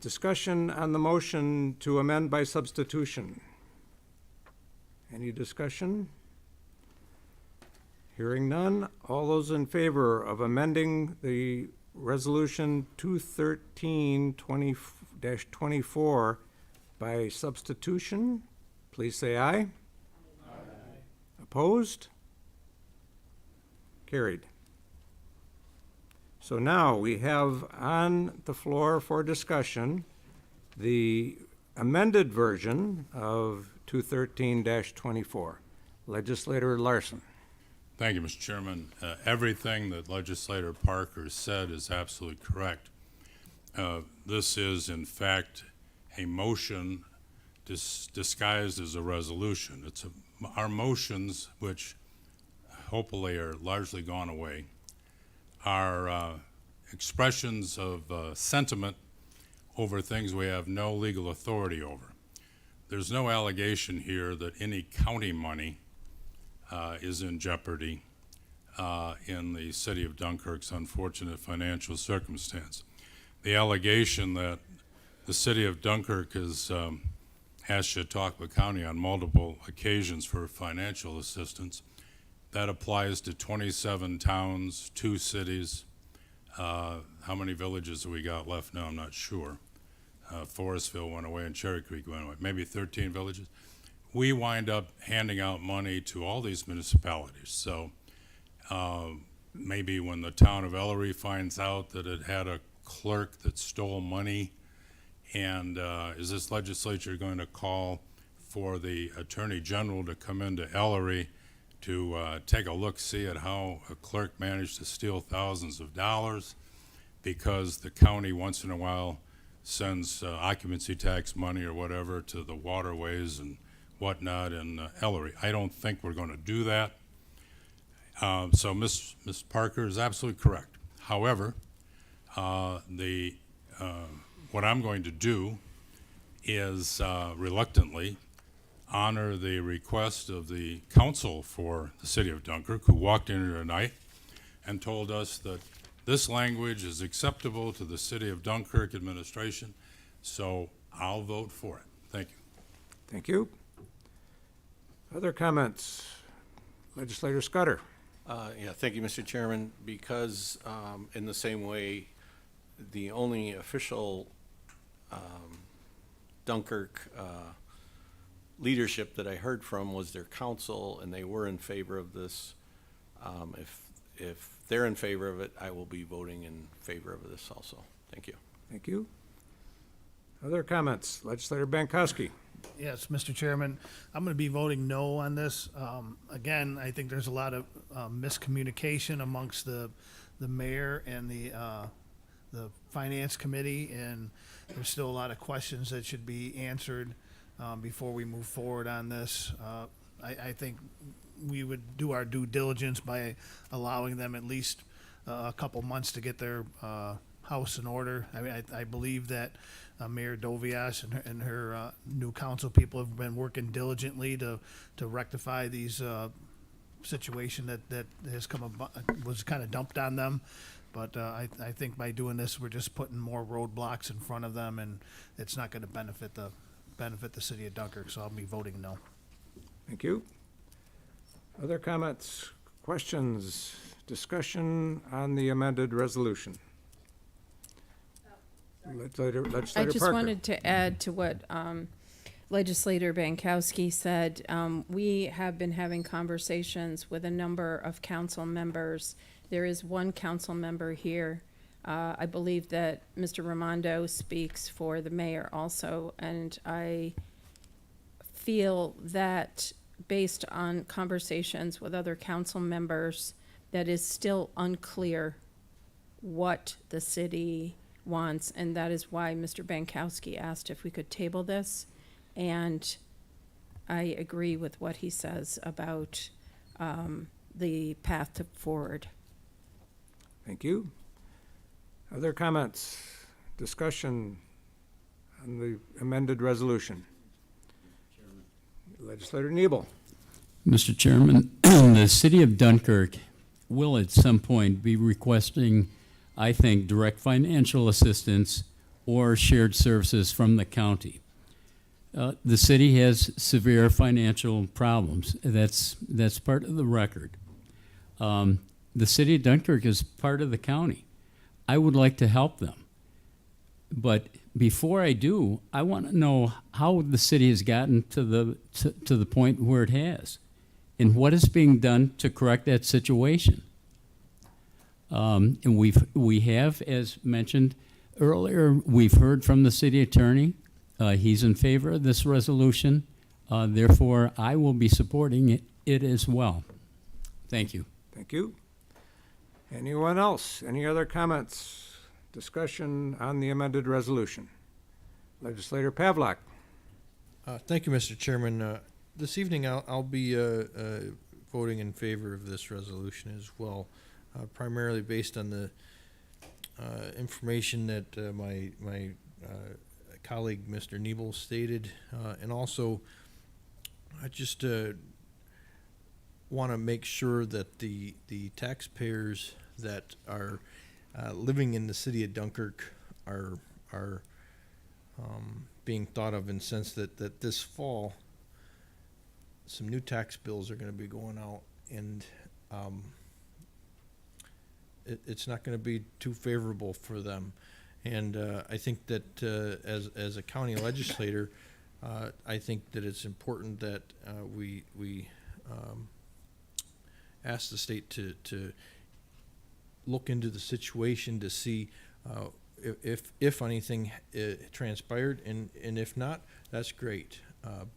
Discussion on the motion to amend by substitution. Any discussion? Hearing none. All those in favor of amending the resolution 213-24 by substitution, please say aye. Aye. Opposed? Carried. So now we have on the floor for discussion the amended version of 213-24. Legislator Larson. Thank you, Mr. Chairman. Everything that Legislator Parker said is absolutely correct. This is, in fact, a motion disguised as a resolution. Our motions, which hopefully are largely gone away, are expressions of sentiment over things we have no legal authority over. There's no allegation here that any county money is in jeopardy in the city of Dunkirk's unfortunate financial circumstance. The allegation that the city of Dunkirk has asked Chautauqua County on multiple occasions for financial assistance, that applies to 27 towns, 2 cities. How many villages have we got left now? I'm not sure. Forestville went away and Cherry Creek went away, maybe 13 villages. We wind up handing out money to all these municipalities. So maybe when the town of Ellery finds out that it had a clerk that stole money, and is this legislature going to call for the Attorney General to come into Ellery to take a look-see at how a clerk managed to steal thousands of dollars because the county once in a while sends occupancy tax money or whatever to the waterways and whatnot in Ellery? I don't think we're going to do that. So Ms. Parker is absolutely correct. However, what I'm going to do is reluctantly honor the request of the council for the city of Dunkirk, who walked in here tonight and told us that this language is acceptable to the city of Dunkirk administration, so I'll vote for it. Thank you. Thank you. Other comments? Legislator Scudder. Yeah, thank you, Mr. Chairman. Because in the same way, the only official Dunkirk leadership that I heard from was their council, and they were in favor of this. If they're in favor of it, I will be voting in favor of this also. Thank you. Thank you. Other comments? Legislator Bankowski. Yes, Mr. Chairman, I'm going to be voting no on this. Again, I think there's a lot of miscommunication amongst the mayor and the finance committee, and there's still a lot of questions that should be answered before we move forward on this. I think we would do our due diligence by allowing them at least a couple months to get their house in order. I mean, I believe that Mayor Dovias and her new council people have been working diligently to rectify these situation that has was kind of dumped on them. But I think by doing this, we're just putting more roadblocks in front of them, and it's not going to benefit the city of Dunkirk. So I'll be voting no. Thank you. Other comments, questions, discussion on the amended resolution? Legislator I just Parker. wanted to add to what Legislator Bankowski said. We have been having conversations with a number of council members. There is one council member here. I believe that Mr. Raimondo speaks for the mayor also, and I feel that based on conversations with other council members, that is still unclear what the city wants, and that is why Mr. Bankowski asked if we could table this. And I agree with what he says about the path forward. Thank you. Other comments, discussion on the amended resolution? Legislator Nebel. Mr. Chairman, the city of Dunkirk will at some point be requesting, I think, direct financial assistance or shared services from the county. The city has severe financial problems. That's part of the record. The city of Dunkirk is part of the county. I would like to help them. But before I do, I want to know how the city has gotten to the point where it has, and what is being done to correct that situation. And we have, as mentioned earlier, we've heard from the city attorney. He's in favor of this resolution. Therefore, I will be supporting it as well. Thank you. Thank you. Anyone else? Any other comments? Discussion on the amended resolution? Legislator Pavlak. Thank you, Mr. Chairman. This evening, I'll be voting in favor of this resolution as well, primarily based on the information that my colleague, Mr. Nebel, stated, and also I just want to make sure that the taxpayers that are living in the city of Dunkirk are being thought of in the sense that this fall some new tax bills are going to be going out, and it's not going to be too favorable for them. And I think that as a county legislator, I think that it's important that we ask the state to look into the situation to see if anything transpired, and if not, that's great.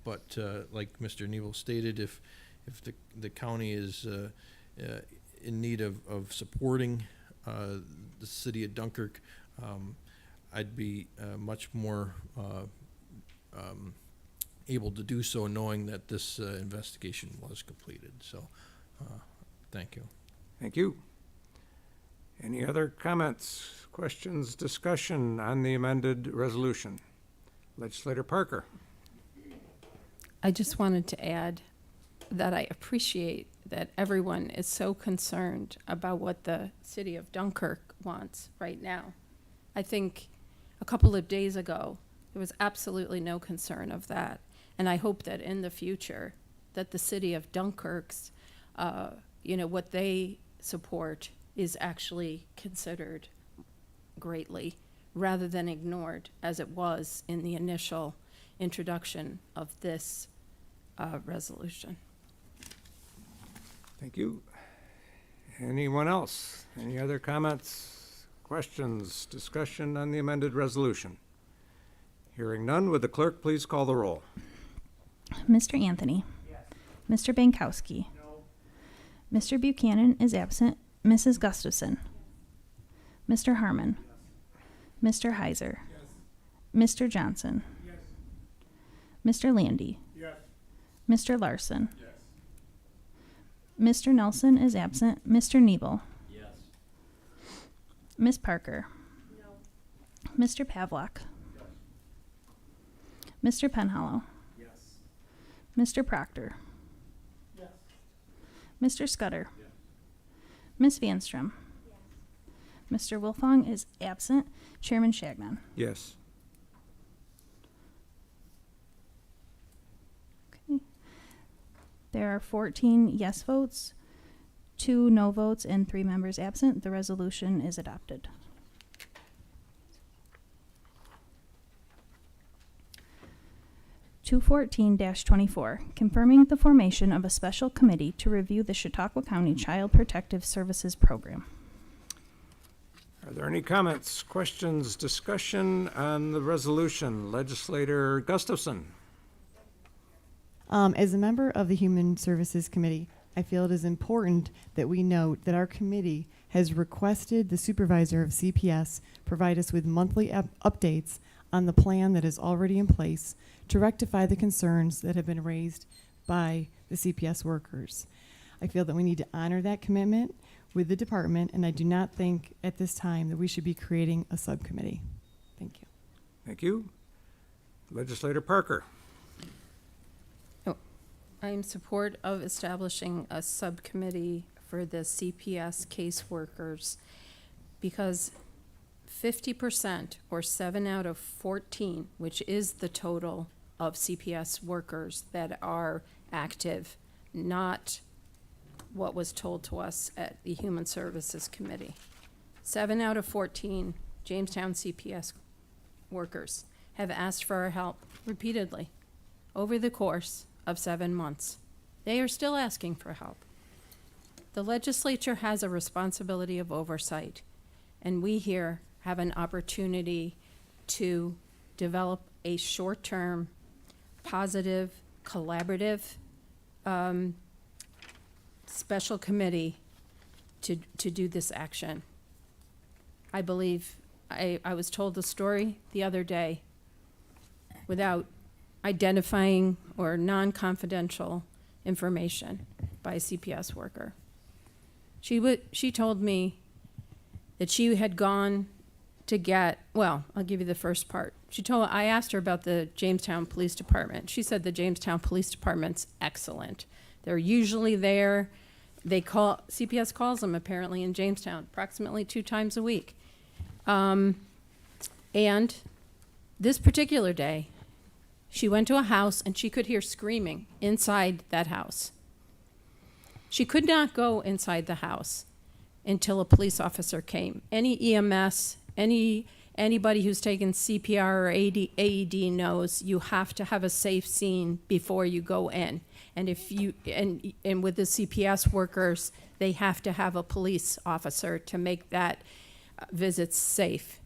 But like Mr. Nebel stated, if the county is in need of supporting the city of Dunkirk, I'd be much more able to do so, knowing that this investigation was completed. So, thank you. Thank you. Any other comments, questions, discussion on the amended resolution? Legislator Parker. I just wanted to add that I appreciate that everyone is so concerned about what the city of Dunkirk wants right now. I think a couple of days ago, there was absolutely no concern of that. And I hope that in the future, that the city of Dunkirk's, what they support is actually considered greatly rather than ignored as it was in the initial introduction of this resolution. Thank you. Anyone else? Any other comments, questions, discussion on the amended resolution? Hearing none, would the clerk please call the roll? Mr. Anthony. Yes. Mr. Bankowski. No. Mr. Buchanan is absent. Mrs. Gustafson. Mr. Harmon. Mr. Heiser. Mr. Johnson. Mr. Landy. Yes. Mr. Larson. Mr. Nelson is absent. Mr. Nebel. Yes. Ms. Parker. Mr. Pavlak. Mr. Penhallow. Mr. Proctor. Mr. Scudder. Ms. Vanstrom. Mr. Wilfong is absent. Chairman Shagnon. Yes. Okay. There are 14 yes votes, 2 no votes, and 3 members absent. The resolution is adopted. (214-24), confirming the formation of a special committee to review the Chautauqua County Child Protective Services Program. Are there any comments, questions, discussion on the resolution? Legislator Gustafson. As a member of the Human Services Committee, I feel it is important that we note that our committee has requested the supervisor of CPS provide us with monthly updates on the plan that is already in place to rectify the concerns that have been raised by the CPS workers. I feel that we need to honor that commitment with the department, and I do not think at this time that we should be creating a subcommittee. Thank you. Thank you. Legislator Parker. I am in support of establishing a subcommittee for the CPS caseworkers because 50%, or 7 out of 14, which is the total of CPS workers that are active, not what was told to us at the Human Services Committee. 7 out of 14 Jamestown CPS workers have asked for our help repeatedly over the course of 7 months. They are still asking for help. The legislature has a responsibility of oversight, and we here have an opportunity to develop a short-term, positive, collaborative special committee to do this action. I believe I was told the story the other day without identifying or non-confidential information by a CPS worker. She told me that she had gone to get, well, I'll give you the first part. I asked her about the Jamestown Police Department. She said the Jamestown Police Department's excellent. They're usually there. CPS calls them apparently in Jamestown approximately 2 times a week. And this particular day, she went to a house and she could hear screaming inside that house. She could not go inside the house until a police officer came. Any EMS, anybody who's taken CPR or AED knows you have to have a safe scene before you go in. And if you and with the CPS workers, they have to have a police officer to make that visit safe.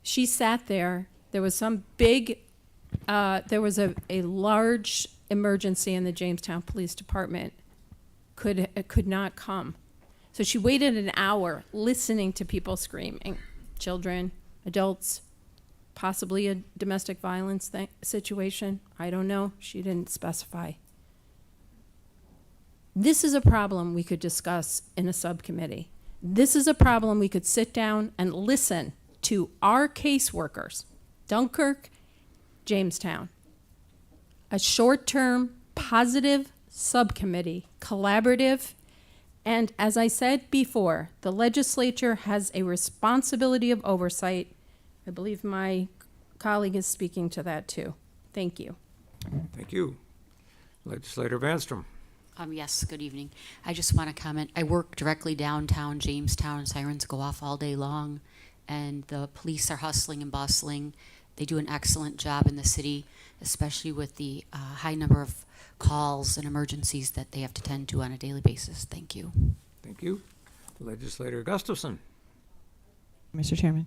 She sat there. There was some big, there was a large emergency in the Jamestown Police Department. Could not come. So she waited an hour listening to people screaming, children, adults, possibly a domestic violence situation. I don't know. She didn't specify. This is a problem we could discuss in a subcommittee. This is a problem we could sit down and listen to our caseworkers, Dunkirk, Jamestown. A short-term, positive subcommittee, collaborative, and as I said before, the legislature has a responsibility of oversight. I believe my colleague is speaking to that too. Thank you. Thank you. Legislator Vanstrom. Yes, good evening. I just want to comment. I work directly downtown Jamestown. Sirens go off all day long, and the police are hustling and bustling. They do an excellent job in the city, especially with the high number of calls and emergencies that they have to tend to on a daily basis. Thank you. Thank you. Legislator Gustafson. Mr. Chairman,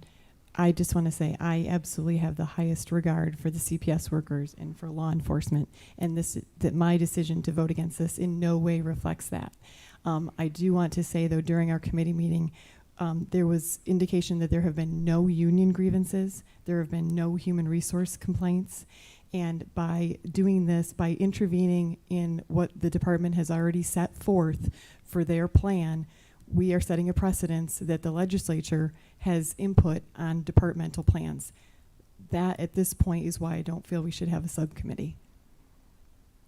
I just want to say I absolutely have the highest regard for the CPS workers and for law enforcement, and that my decision to vote against this in no way reflects that. I do want to say, though, during our committee meeting, there was indication that there have been no union grievances, there have been no human resource complaints, and by doing this, by intervening in what the department has already set forth for their plan, we are setting a precedence that the legislature has input on departmental plans. That, at this point, is why I don't feel we should have a subcommittee.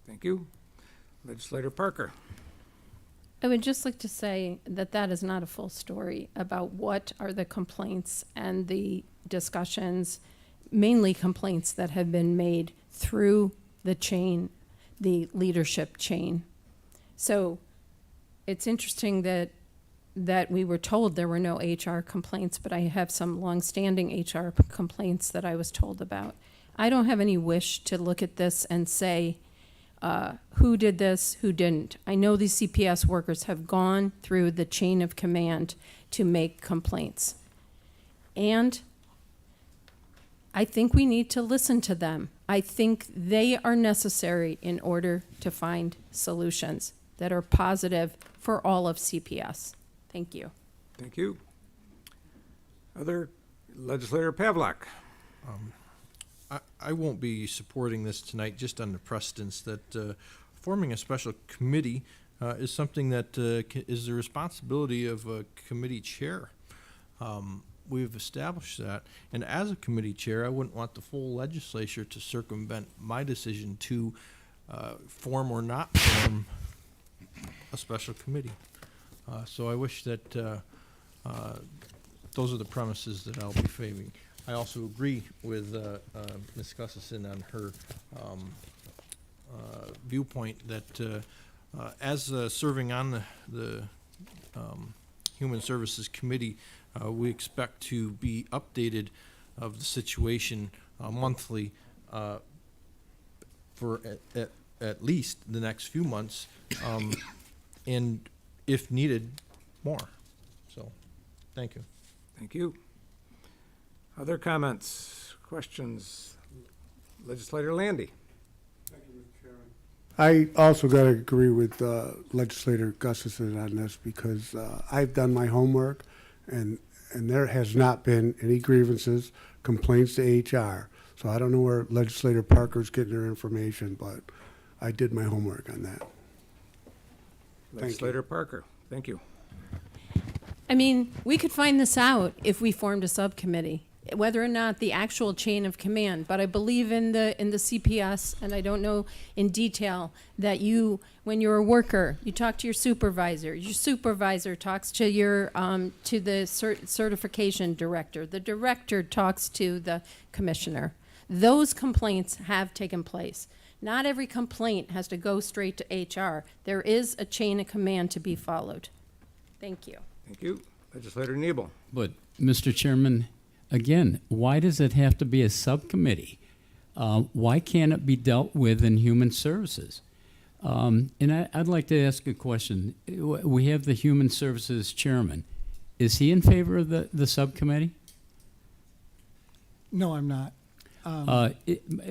Thank you. Legislator Parker. I would just like to say that that is not a full story about what are the complaints and the discussions, mainly complaints that have been made through the chain, the leadership chain. So it's interesting that we were told there were no HR complaints, but I have some longstanding HR complaints that I was told about. I don't have any wish to look at this and say who did this, who didn't. I know these CPS workers have gone through the chain of command to make complaints. And I think we need to listen to them. I think they are necessary in order to find solutions that are positive for all of CPS. Thank you. Thank you. Other Legislator Pavlak. I won't be supporting this tonight, just on the precedence that forming a special committee is something that is the responsibility of a committee chair. We've established that, and as a committee chair, I wouldn't want the full legislature to circumvent my decision to form or not form a special committee. So I wish that those are the premises that I'll be favoring. I also agree with Ms. Gustafson on her viewpoint that as serving on the Human Services Committee, we expect to be updated of the situation monthly for at least the next few months, and if needed, more. So, thank you. Thank you. Other comments, questions? Legislator Landy. Thank you, Mr. Chairman. I also got to agree with Legislator Gustafson on this because I've done my homework, and there has not been any grievances, complaints to HR. So I don't know where Legislator Parker's getting her information, but I did my homework on that. Legislator Parker, thank you. I mean, we could find this out if we formed a subcommittee, whether or not the actual chain of command. But I believe in the CPS, and I don't know in detail that you, when you're a worker, you talk to your supervisor. Your supervisor talks to your to the certification director. The director talks to the commissioner. Those complaints have taken place. Not every complaint has to go straight to HR. There is a chain of command to be followed. Thank you. Thank you. Legislator Nebel. But, Mr. Chairman, again, why does it have to be a subcommittee? Why can't it be dealt with in Human Services? And I'd like to ask a question. We have the Human Services Chairman. Is he in favor of the subcommittee? No, I'm not.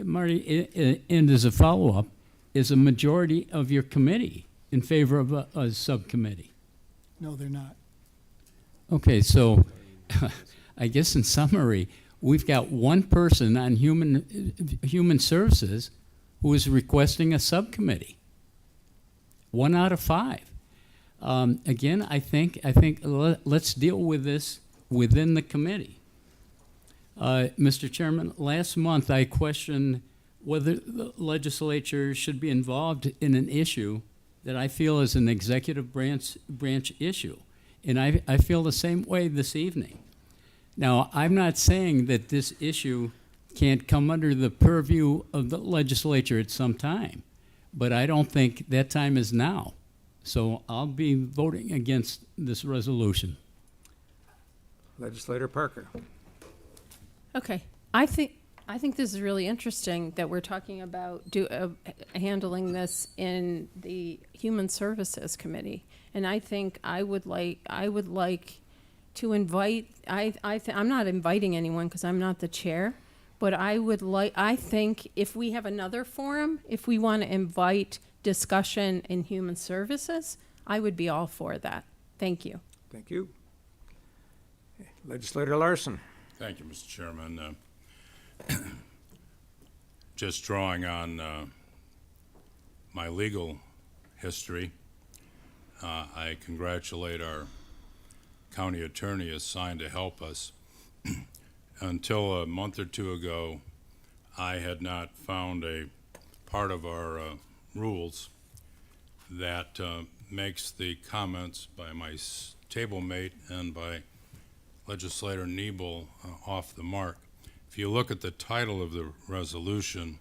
Marty, and as a follow-up, is a majority of your committee in favor of a subcommittee? No, they're not. Okay, so I guess in summary, we've got one person on human services who is requesting a subcommittee. 1 out of 5. Again, I think let's deal with this within the committee. Mr. Chairman, last month I questioned whether the legislature should be involved in an issue that I feel is an executive branch issue. And I feel the same way this evening. Now, I'm not saying that this issue can't come under the purview of the legislature at some time, but I don't think that time is now. So I'll be voting against this resolution. Legislator Parker. Okay, I think this is really interesting that we're talking about handling this in the Human Services Committee, and I think I would like to invite. I'm not inviting anyone because I'm not the chair, but I think if we have another forum, if we want to invite discussion in Human Services, I would be all for that. Thank you. Thank you. Legislator Larson. Thank you, Mr. Chairman. Just drawing on my legal history, I congratulate our county attorney assigned to help us. Until a month or two ago, I had not found a part of our rules that makes the comments by my table mate and by Legislator Nebel off the mark. If you look at the title of the resolution,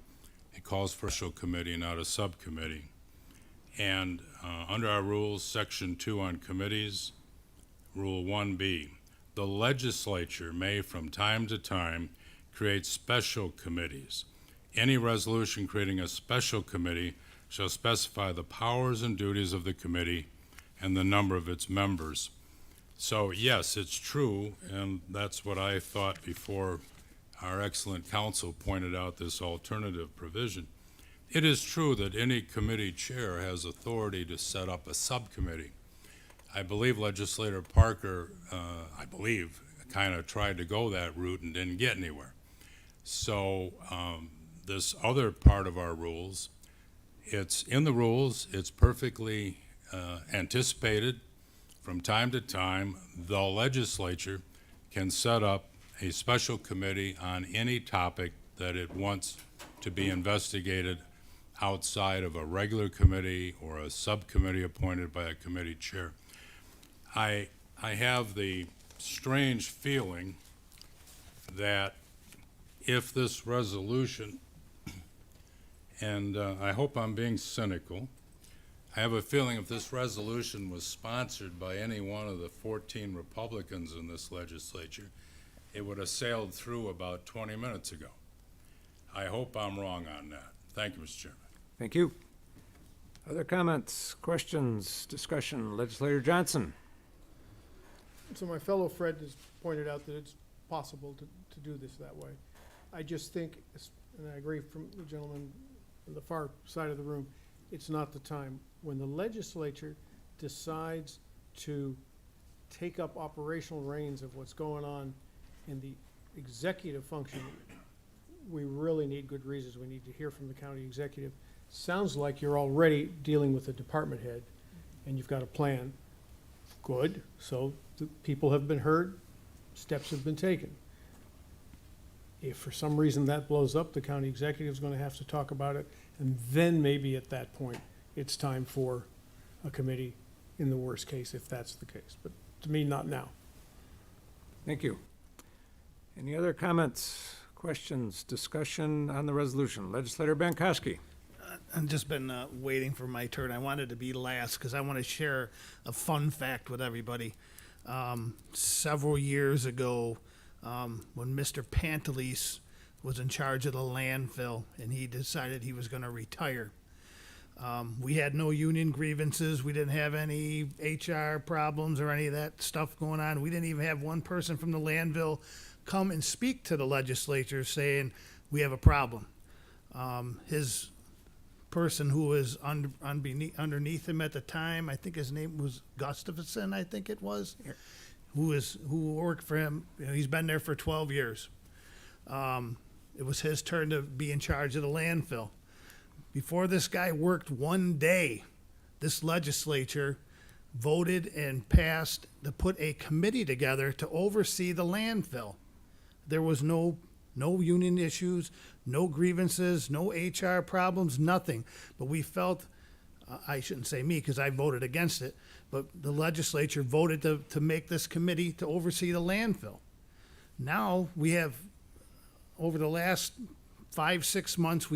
it calls for a special committee, not a subcommittee. And under our rules, Section 2 on committees, Rule 1B, the legislature may from time to time create special committees. Any resolution creating a special committee shall specify the powers and duties of the committee and the number of its members. So yes, it's true, and that's what I thought before our excellent counsel pointed out this alternative provision. It is true that any committee chair has authority to set up a subcommittee. I believe Legislator Parker, kind of tried to go that route and didn't get anywhere. So this other part of our rules, it's in the rules, it's perfectly anticipated. From time to time, the legislature can set up a special committee on any topic that it wants to be investigated outside of a regular committee or a subcommittee appointed by a committee chair. I have the strange feeling that if this resolution, and I hope I'm being cynical, I have a feeling if this resolution was sponsored by any one of the 14 Republicans in this legislature, it would have sailed through about 20 minutes ago. I hope I'm wrong on that. Thank you, Mr. Chairman. Thank you. Other comments, questions, discussion? Legislator Johnson. So my fellow Fred has pointed out that it's possible to do this that way. I just think, and I agree from the gentleman on the far side of the room, it's not the time. When the legislature decides to take up operational reins of what's going on in the executive function, we really need good reasons. We need to hear from the county executive. Sounds like you're already dealing with the department head, and you've got a plan. Good, so the people have been heard, steps have been taken. If for some reason that blows up, the county executive is gonna have to talk about it, and then maybe at that point, it's time for a committee in the worst case, if that's the case. But to me, not now. Thank you. Any other comments, questions, discussion on the resolution? Legislator Bankowski. I've just been waiting for my turn. I wanted to be last because I want to share a fun fact with everybody. Several years ago, when Mr. Pantelis was in charge of the landfill and he decided he was going to retire, we had no union grievances. We didn't have any HR problems or any of that stuff going on. We didn't even have one person from the landfill come and speak to the legislature saying we have a problem. His person who was underneath him at the time, I think his name was Gustafson, I think it was, who worked for him. You know, he's been there for 12 years. It was his turn to be in charge of the landfill. Before this guy worked one day, this legislature voted and passed to put a committee together to oversee the landfill. There was no union issues, no grievances, no HR problems, nothing. But we felt, I shouldn't say me because I voted against it, but the legislature voted to make this committee to oversee the landfill. Now we have, over the last 5-6 months,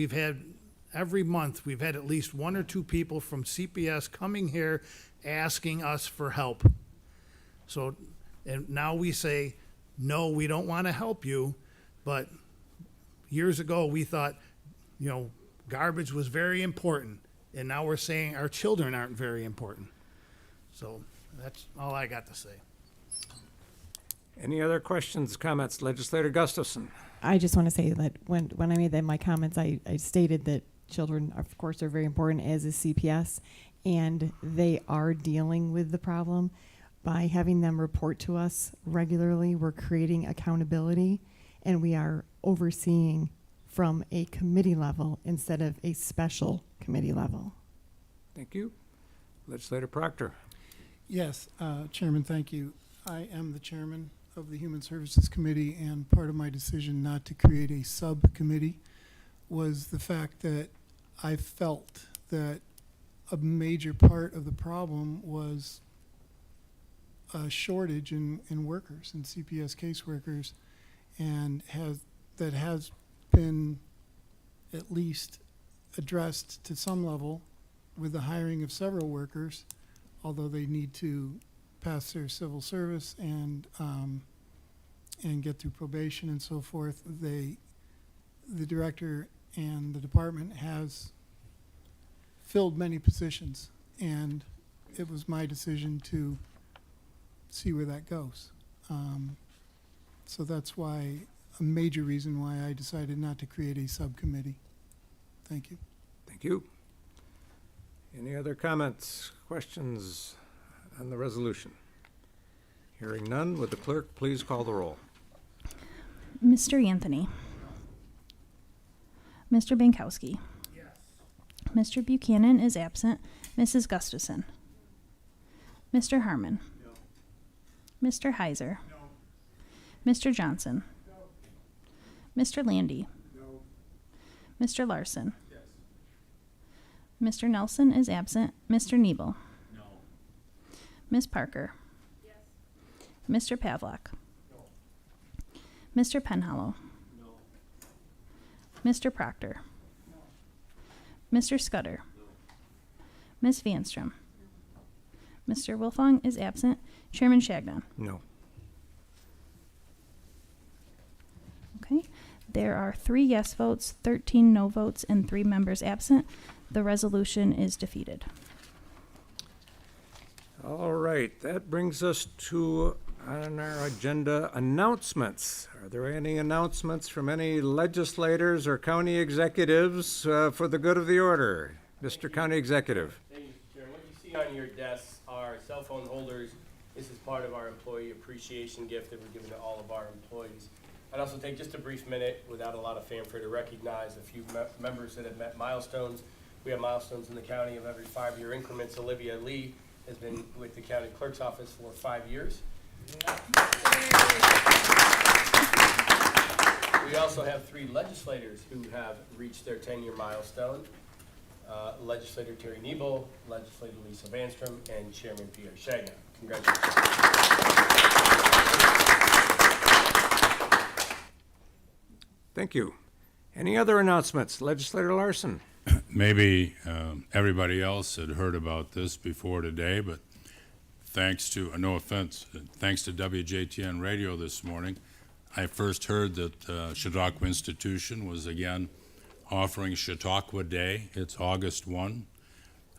every month we've had at least 1 or 2 people from CPS coming here asking us for help. So, and now we say, no, we don't want to help you, but years ago we thought, you know, garbage was very important, and now we're saying our children aren't very important. So that's all I got to say. Any other questions, comments? Legislator Gustafson. I just want to say that when I made my comments, I stated that children, of course, are very important, as is CPS, and they are dealing with the problem. By having them report to us regularly, we're creating accountability, and we are overseeing from a committee level instead of a special committee level. Thank you. Legislator Proctor. Yes, Chairman, thank you. I am the chairman of the Human Services Committee, and part of my decision not to create a subcommittee was the fact that I felt that a major part of the problem was a shortage in workers, in CPS caseworkers, and that has been at least addressed to some level with the hiring of several workers, although they need to pass their civil service and get through probation and so forth. The director and the department has filled many positions, and it was my decision to see where that goes. So that's why, a major reason why I decided not to create a subcommittee. Thank you. Thank you. Any other comments, questions on the resolution? Hearing none, would the clerk please call the roll? Mr. Anthony. Mr. Bankowski. Yes. Mr. Buchanan is absent. Mrs. Gustafson. Mr. Harmon. No. Mr. Heiser. No. Mr. Johnson. No. Mr. Landy. No. Mr. Larson. Yes. Mr. Nelson is absent. Mr. Nebel. No. Ms. Parker. Yes. Mr. Pavlak. No. Mr. Penhollow. No. Mr. Proctor. No. Mr. Scudder. No. Ms. Vanstrom. Mr. Wilfong is absent. Chairman Shagnon. No. Okay. There are 3 yes votes, 13 no votes, and 3 members absent. The resolution is defeated. All right, that brings us to, on our agenda, announcements. Are there any announcements from any legislators or county executives for the good of the order? Mr. County Executive. Thank you, Mr. Chairman. What you see on your desks are cell phone holders. This is part of our employee appreciation gift that we're giving to all of our employees. I'd also take just a brief minute, without a lot of fanfare, to recognize a few members that have met milestones. We have milestones in the county of every 5-year increments. Olivia Lee has been with the county clerk's office for 5 years. We also have 3 legislators who have reached their 10-year milestone. Legislator Terry Nebel, Legislator Lisa Vanstrom, and Chairman Pierre Shaga. Congratulations. Thank you. Any other announcements? Legislator Larson. Maybe everybody else had heard about this before today, but thanks to, no offense, thanks to WJTN Radio this morning, I first heard that Chautauqua Institution was again offering Chautauqua Day. It's August 1.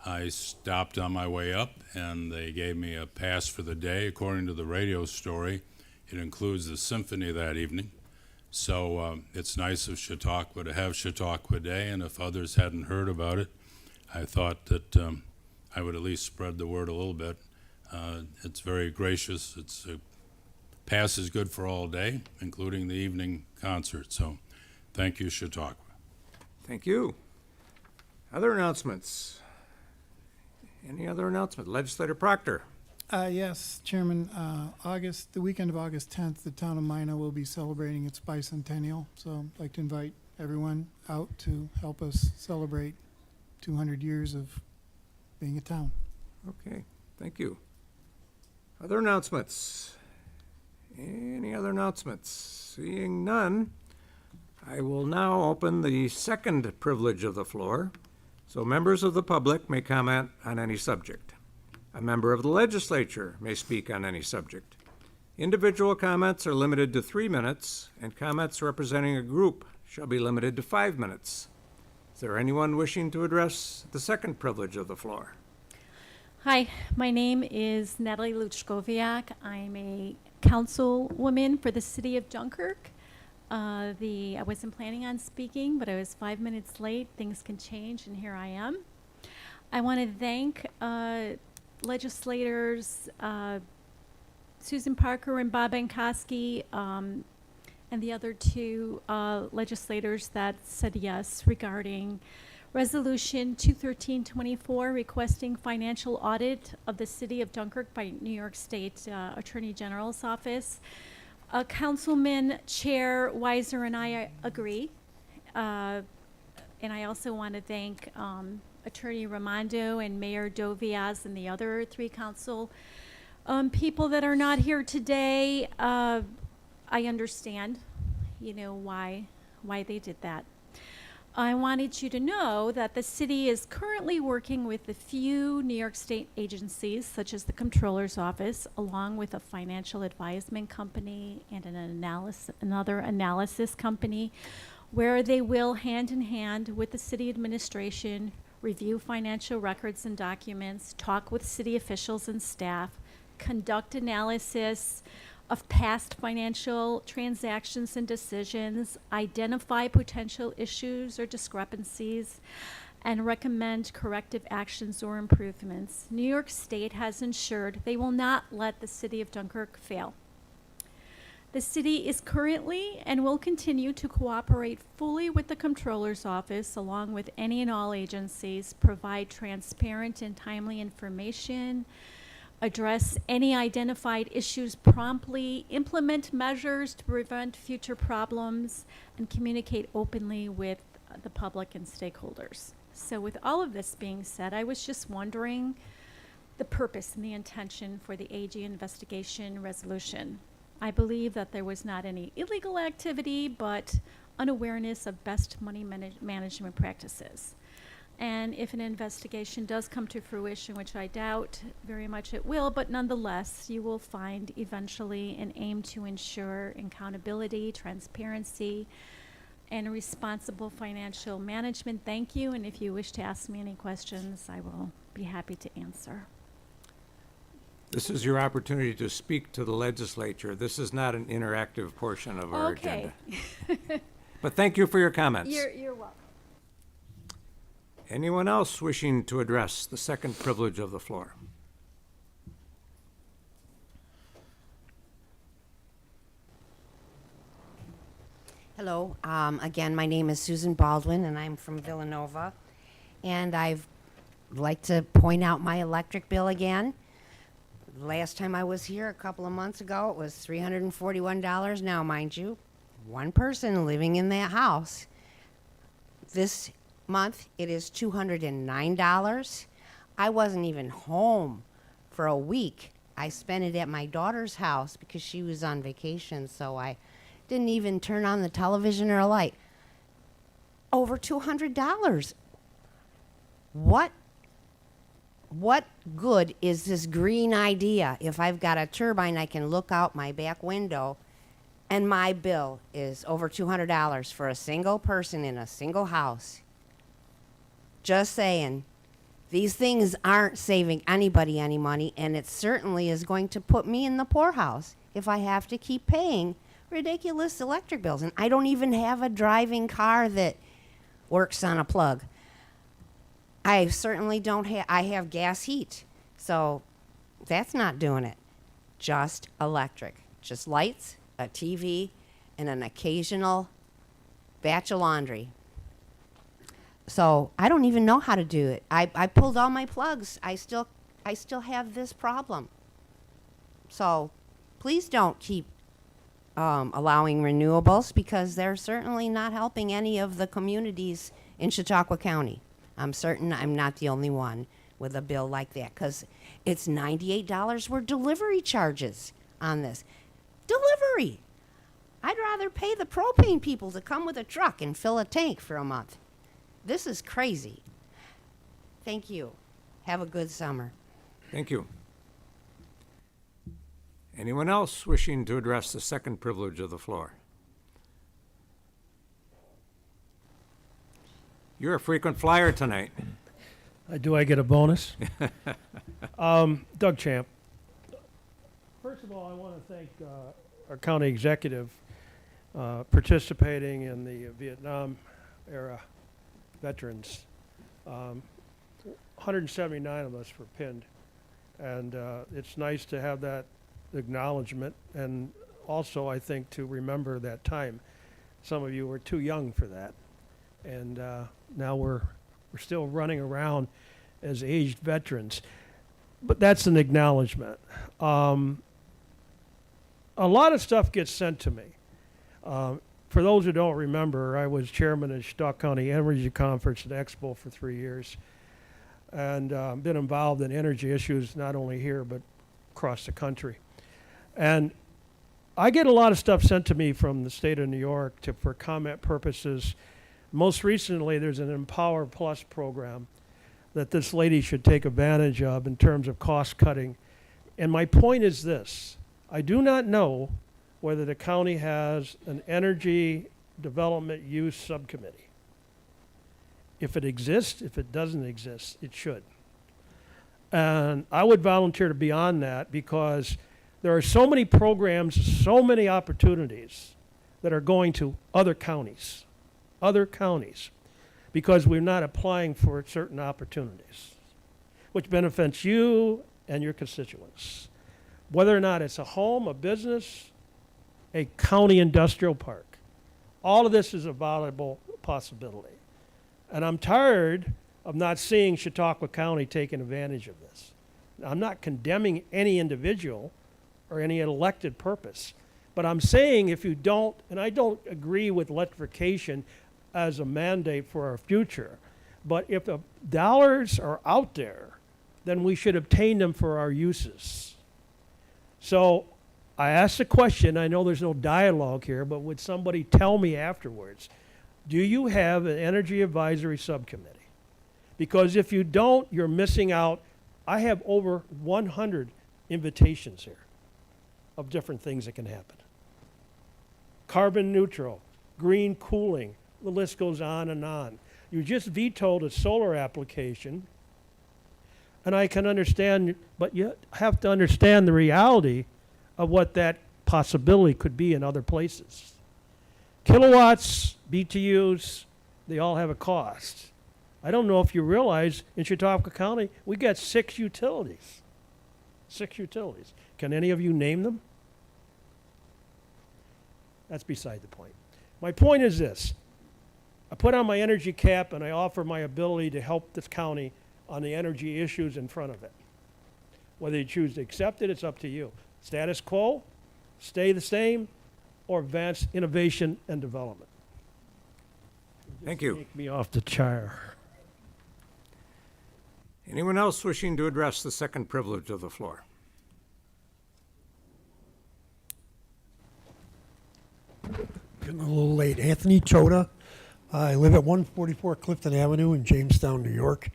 I stopped on my way up, and they gave me a pass for the day. According to the radio story, it includes the symphony that evening. So it's nice of Chautauqua to have Chautauqua Day, and if others hadn't heard about it, I thought that I would at least spread the word a little bit. It's very gracious. It's pass is good for all day, including the evening concert. So thank you, Chautauqua. Thank you. Other announcements? Any other announcement? Legislator Proctor. Yes, Chairman, the weekend of August 10th, the town of Mina will be celebrating its bicentennial. So I'd like to invite everyone out to help us celebrate 200 years of being a town. Okay, thank you. Other announcements? Any other announcements? Seeing none, I will now open the second privilege of the floor, so members of the public may comment on any subject. A member of the legislature may speak on any subject. Individual comments are limited to 3 minutes, and comments representing a group shall be limited to 5 minutes. Is there anyone wishing to address the second privilege of the floor? Hi, my name is Natalie Luchkowiak. I'm a councilwoman for the city of Dunkirk. I wasn't planning on speaking, but I was 5 minutes late. Things can change, and here I am. I want to thank legislators Susan Parker and Bob Ankoski, and the other 2 legislators that said yes regarding Resolution 21324 requesting financial audit of the city of Dunkirk by New York State Attorney General's office. Councilman Chair Weiser and I agree. And I also want to thank Attorney Raimondo and Mayor Dovias and the other 3 council people that are not here today. I understand, why they did that. I wanted you to know that the city is currently working with a few New York State agencies, such as the Comptroller's Office, along with a financial advisement company and another analysis company, where they will, hand in hand with the city administration, review financial records and documents, talk with city officials and staff, conduct analysis of past financial transactions and decisions, identify potential issues or discrepancies, and recommend corrective actions or improvements. New York State has ensured they will not let the city of Dunkirk fail. The city is currently and will continue to cooperate fully with the Comptroller's Office, along with any and all agencies, provide transparent and timely information, address any identified issues promptly, implement measures to prevent future problems, and communicate openly with the public and stakeholders. So with all of this being said, I was just wondering the purpose and the intention for the AG investigation resolution. I believe that there was not any illegal activity, but unawareness of best money management practices. And if an investigation does come to fruition, which I doubt very much it will, but nonetheless, you will find eventually an aim to ensure accountability, transparency, and responsible financial management. Thank you, and if you wish to ask me any questions, I will be happy to answer. This is your opportunity to speak to the legislature. This is not an interactive portion of our agenda. But thank you for your comments. You're welcome. Anyone else wishing to address the second privilege of the floor? Hello. Again, my name is Susan Baldwin, and I'm from Villanova. And I'd like to point out my electric bill again. Last time I was here a couple of months ago, it was $341. Now, mind you, one person living in that house. This month, it is $209. I wasn't even home for a week. I spent it at my daughter's house because she was on vacation, so I didn't even turn on the television or a light. Over $200. What good is this green idea if I've got a turbine I can look out my back window and my bill is over $200 for a single person in a single house? Just saying. These things aren't saving anybody any money, and it certainly is going to put me in the poorhouse if I have to keep paying ridiculous electric bills. And I don't even have a driving car that works on a plug. I certainly don't have, I have gas heat. So that's not doing it. Just electric. Just lights, a TV, and an occasional batch of laundry. So I don't even know how to do it. I pulled all my plugs. I still have this problem. So please don't keep allowing renewables, because they're certainly not helping any of the communities in Chautauqua County. I'm certain I'm not the only one with a bill like that, because it's $98 were delivery charges on this. Delivery! I'd rather pay the propane people to come with a truck and fill a tank for a month. This is crazy. Thank you. Have a good summer. Thank you. Anyone else wishing to address the second privilege of the floor? You're a frequent flyer tonight. Do I get a bonus? Doug Champ. First of all, I want to thank our county executive participating in the Vietnam era veterans. 179 of us were pinned, and it's nice to have that acknowledgement, and also I think to remember that time. Some of you were too young for that, and now we're still running around as aged veterans, but that's an acknowledgement. A lot of stuff gets sent to me. For those who don't remember, I was chairman of Chautauqua County Energy Conference and Expo for 3 years, and been involved in energy issues not only here but across the country. And I get a lot of stuff sent to me from the state of New York for comment purposes. Most recently, there's an Empower Plus program that this lady should take advantage of in terms of cost cutting. And my point is this: I do not know whether the county has an energy development use subcommittee. If it exists, if it doesn't exist, it should. And I would volunteer to be on that, because there are so many programs, so many opportunities that are going to other counties, because we're not applying for certain opportunities, which benefits you and your constituents. Whether or not it's a home, a business, a county industrial park, all of this is a valuable possibility. And I'm tired of not seeing Chautauqua County taking advantage of this. I'm not condemning any individual or any elected purpose, but I'm saying if you don't, and I don't agree with electrification as a mandate for our future, but if the dollars are out there, then we should obtain them for our uses. So I asked the question, I know there's no dialogue here, but would somebody tell me afterwards, do you have an energy advisory subcommittee? Because if you don't, you're missing out. I have over 100 invitations here of different things that can happen. Carbon neutral, green cooling, the list goes on and on. You just vetoed a solar application, and I can understand, but you have to understand the reality of what that possibility could be in other places. Kilowatts, BTUs, they all have a cost. I don't know if you realize in Chautauqua County, we got 6 utilities. 6 utilities. Can any of you name them? That's beside the point. My point is this. I put on my energy cap and I offer my ability to help this county on the energy issues in front of it. Whether you choose to accept it, it's up to you. Status quo, stay the same, or advance innovation and development. Thank you. Take me off the chair. Anyone else wishing to address the second privilege of the floor? Getting a little late. Anthony Chota. I live at 144 Clifton Avenue in Jamestown, New York.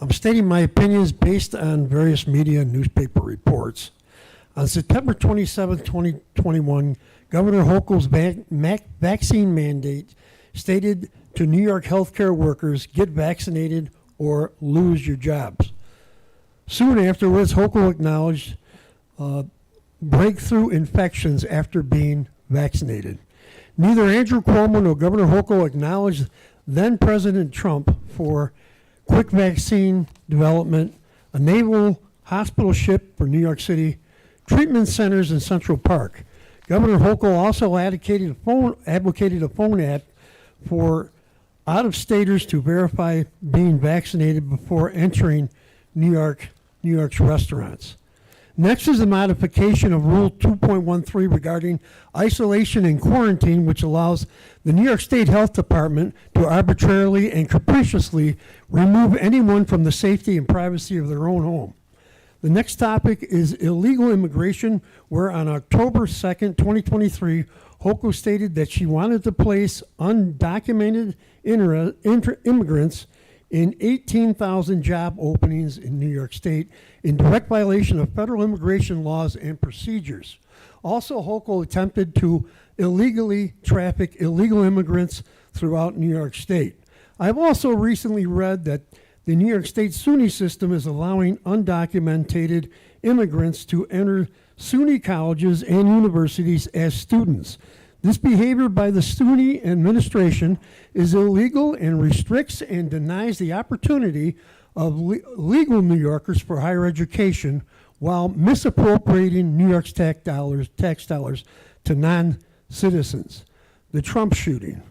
I'm stating my opinions based on various media and newspaper reports. On September 27, 2021, Governor Hochul's vaccine mandate stated to New York healthcare workers, get vaccinated or lose your jobs. Soon afterwards, Hochul acknowledged breakthrough infections after being vaccinated. Neither Andrew Cuomo nor Governor Hochul acknowledged then President Trump for quick vaccine development, a naval hospital ship for New York City, treatment centers in Central Park. Governor Hochul also advocated a phone app for out-of-staters to verify being vaccinated before entering New York's restaurants. Next is a modification of Rule 2.13 regarding isolation and quarantine, which allows the New York State Health Department to arbitrarily and capriciously remove anyone from the safety and privacy of their own home. The next topic is illegal immigration, where on October 2nd, 2023, Hochul stated that she wanted to place undocumented immigrants in 18,000 job openings in New York State in direct violation of federal immigration laws and procedures. Also, Hochul attempted to illegally traffic illegal immigrants throughout New York State. I've also recently read that the New York State SUNY system is allowing undocumented immigrants to enter SUNY colleges and universities as students. This behavior by the SUNY administration is illegal and restricts and denies the opportunity of legal New Yorkers for higher education while misappropriating New York's tax dollars to non-citizens. The Trump shooting,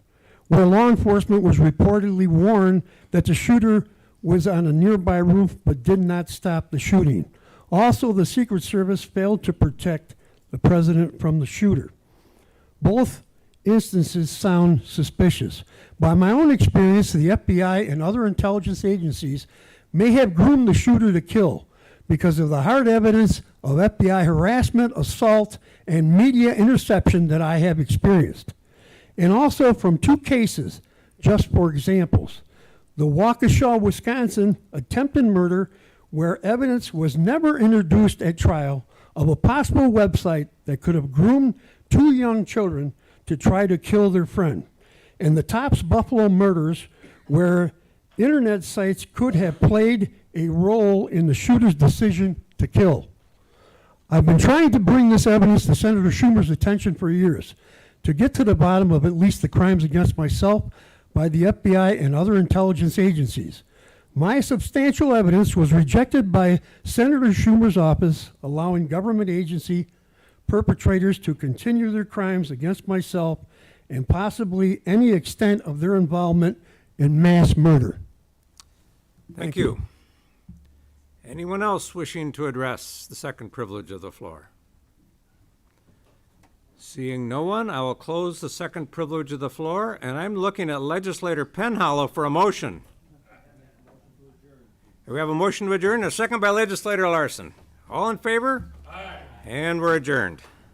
where law enforcement was reportedly warned that the shooter was on a nearby roof but did not stop the shooting. Also, the Secret Service failed to protect the president from the shooter. Both instances sound suspicious. By my own experience, the FBI and other intelligence agencies may have groomed the shooter to kill because of the hard evidence of FBI harassment, assault, and media interception that I have experienced. And also from two cases, just for examples. The Waukesha, Wisconsin attempted murder, where evidence was never introduced at trial of a possible website that could have groomed two young children to try to kill their friend. And the Tops Buffalo murders, where internet sites could have played a role in the shooter's decision to kill. I've been trying to bring this evidence to Senator Schumer's attention for years, to get to the bottom of at least the crimes against myself by the FBI and other intelligence agencies. My substantial evidence was rejected by Senator Schumer's office, allowing government agency perpetrators to continue their crimes against myself and possibly any extent of their involvement in mass murder. Thank you. Anyone else wishing to address the second privilege of the floor? Seeing no one, I will close the second privilege of the floor, and I'm looking at Legislator Penhollow for a motion. We have a motion to adjourn, a second by Legislator Larson. All in favor? Aye. And we're adjourned.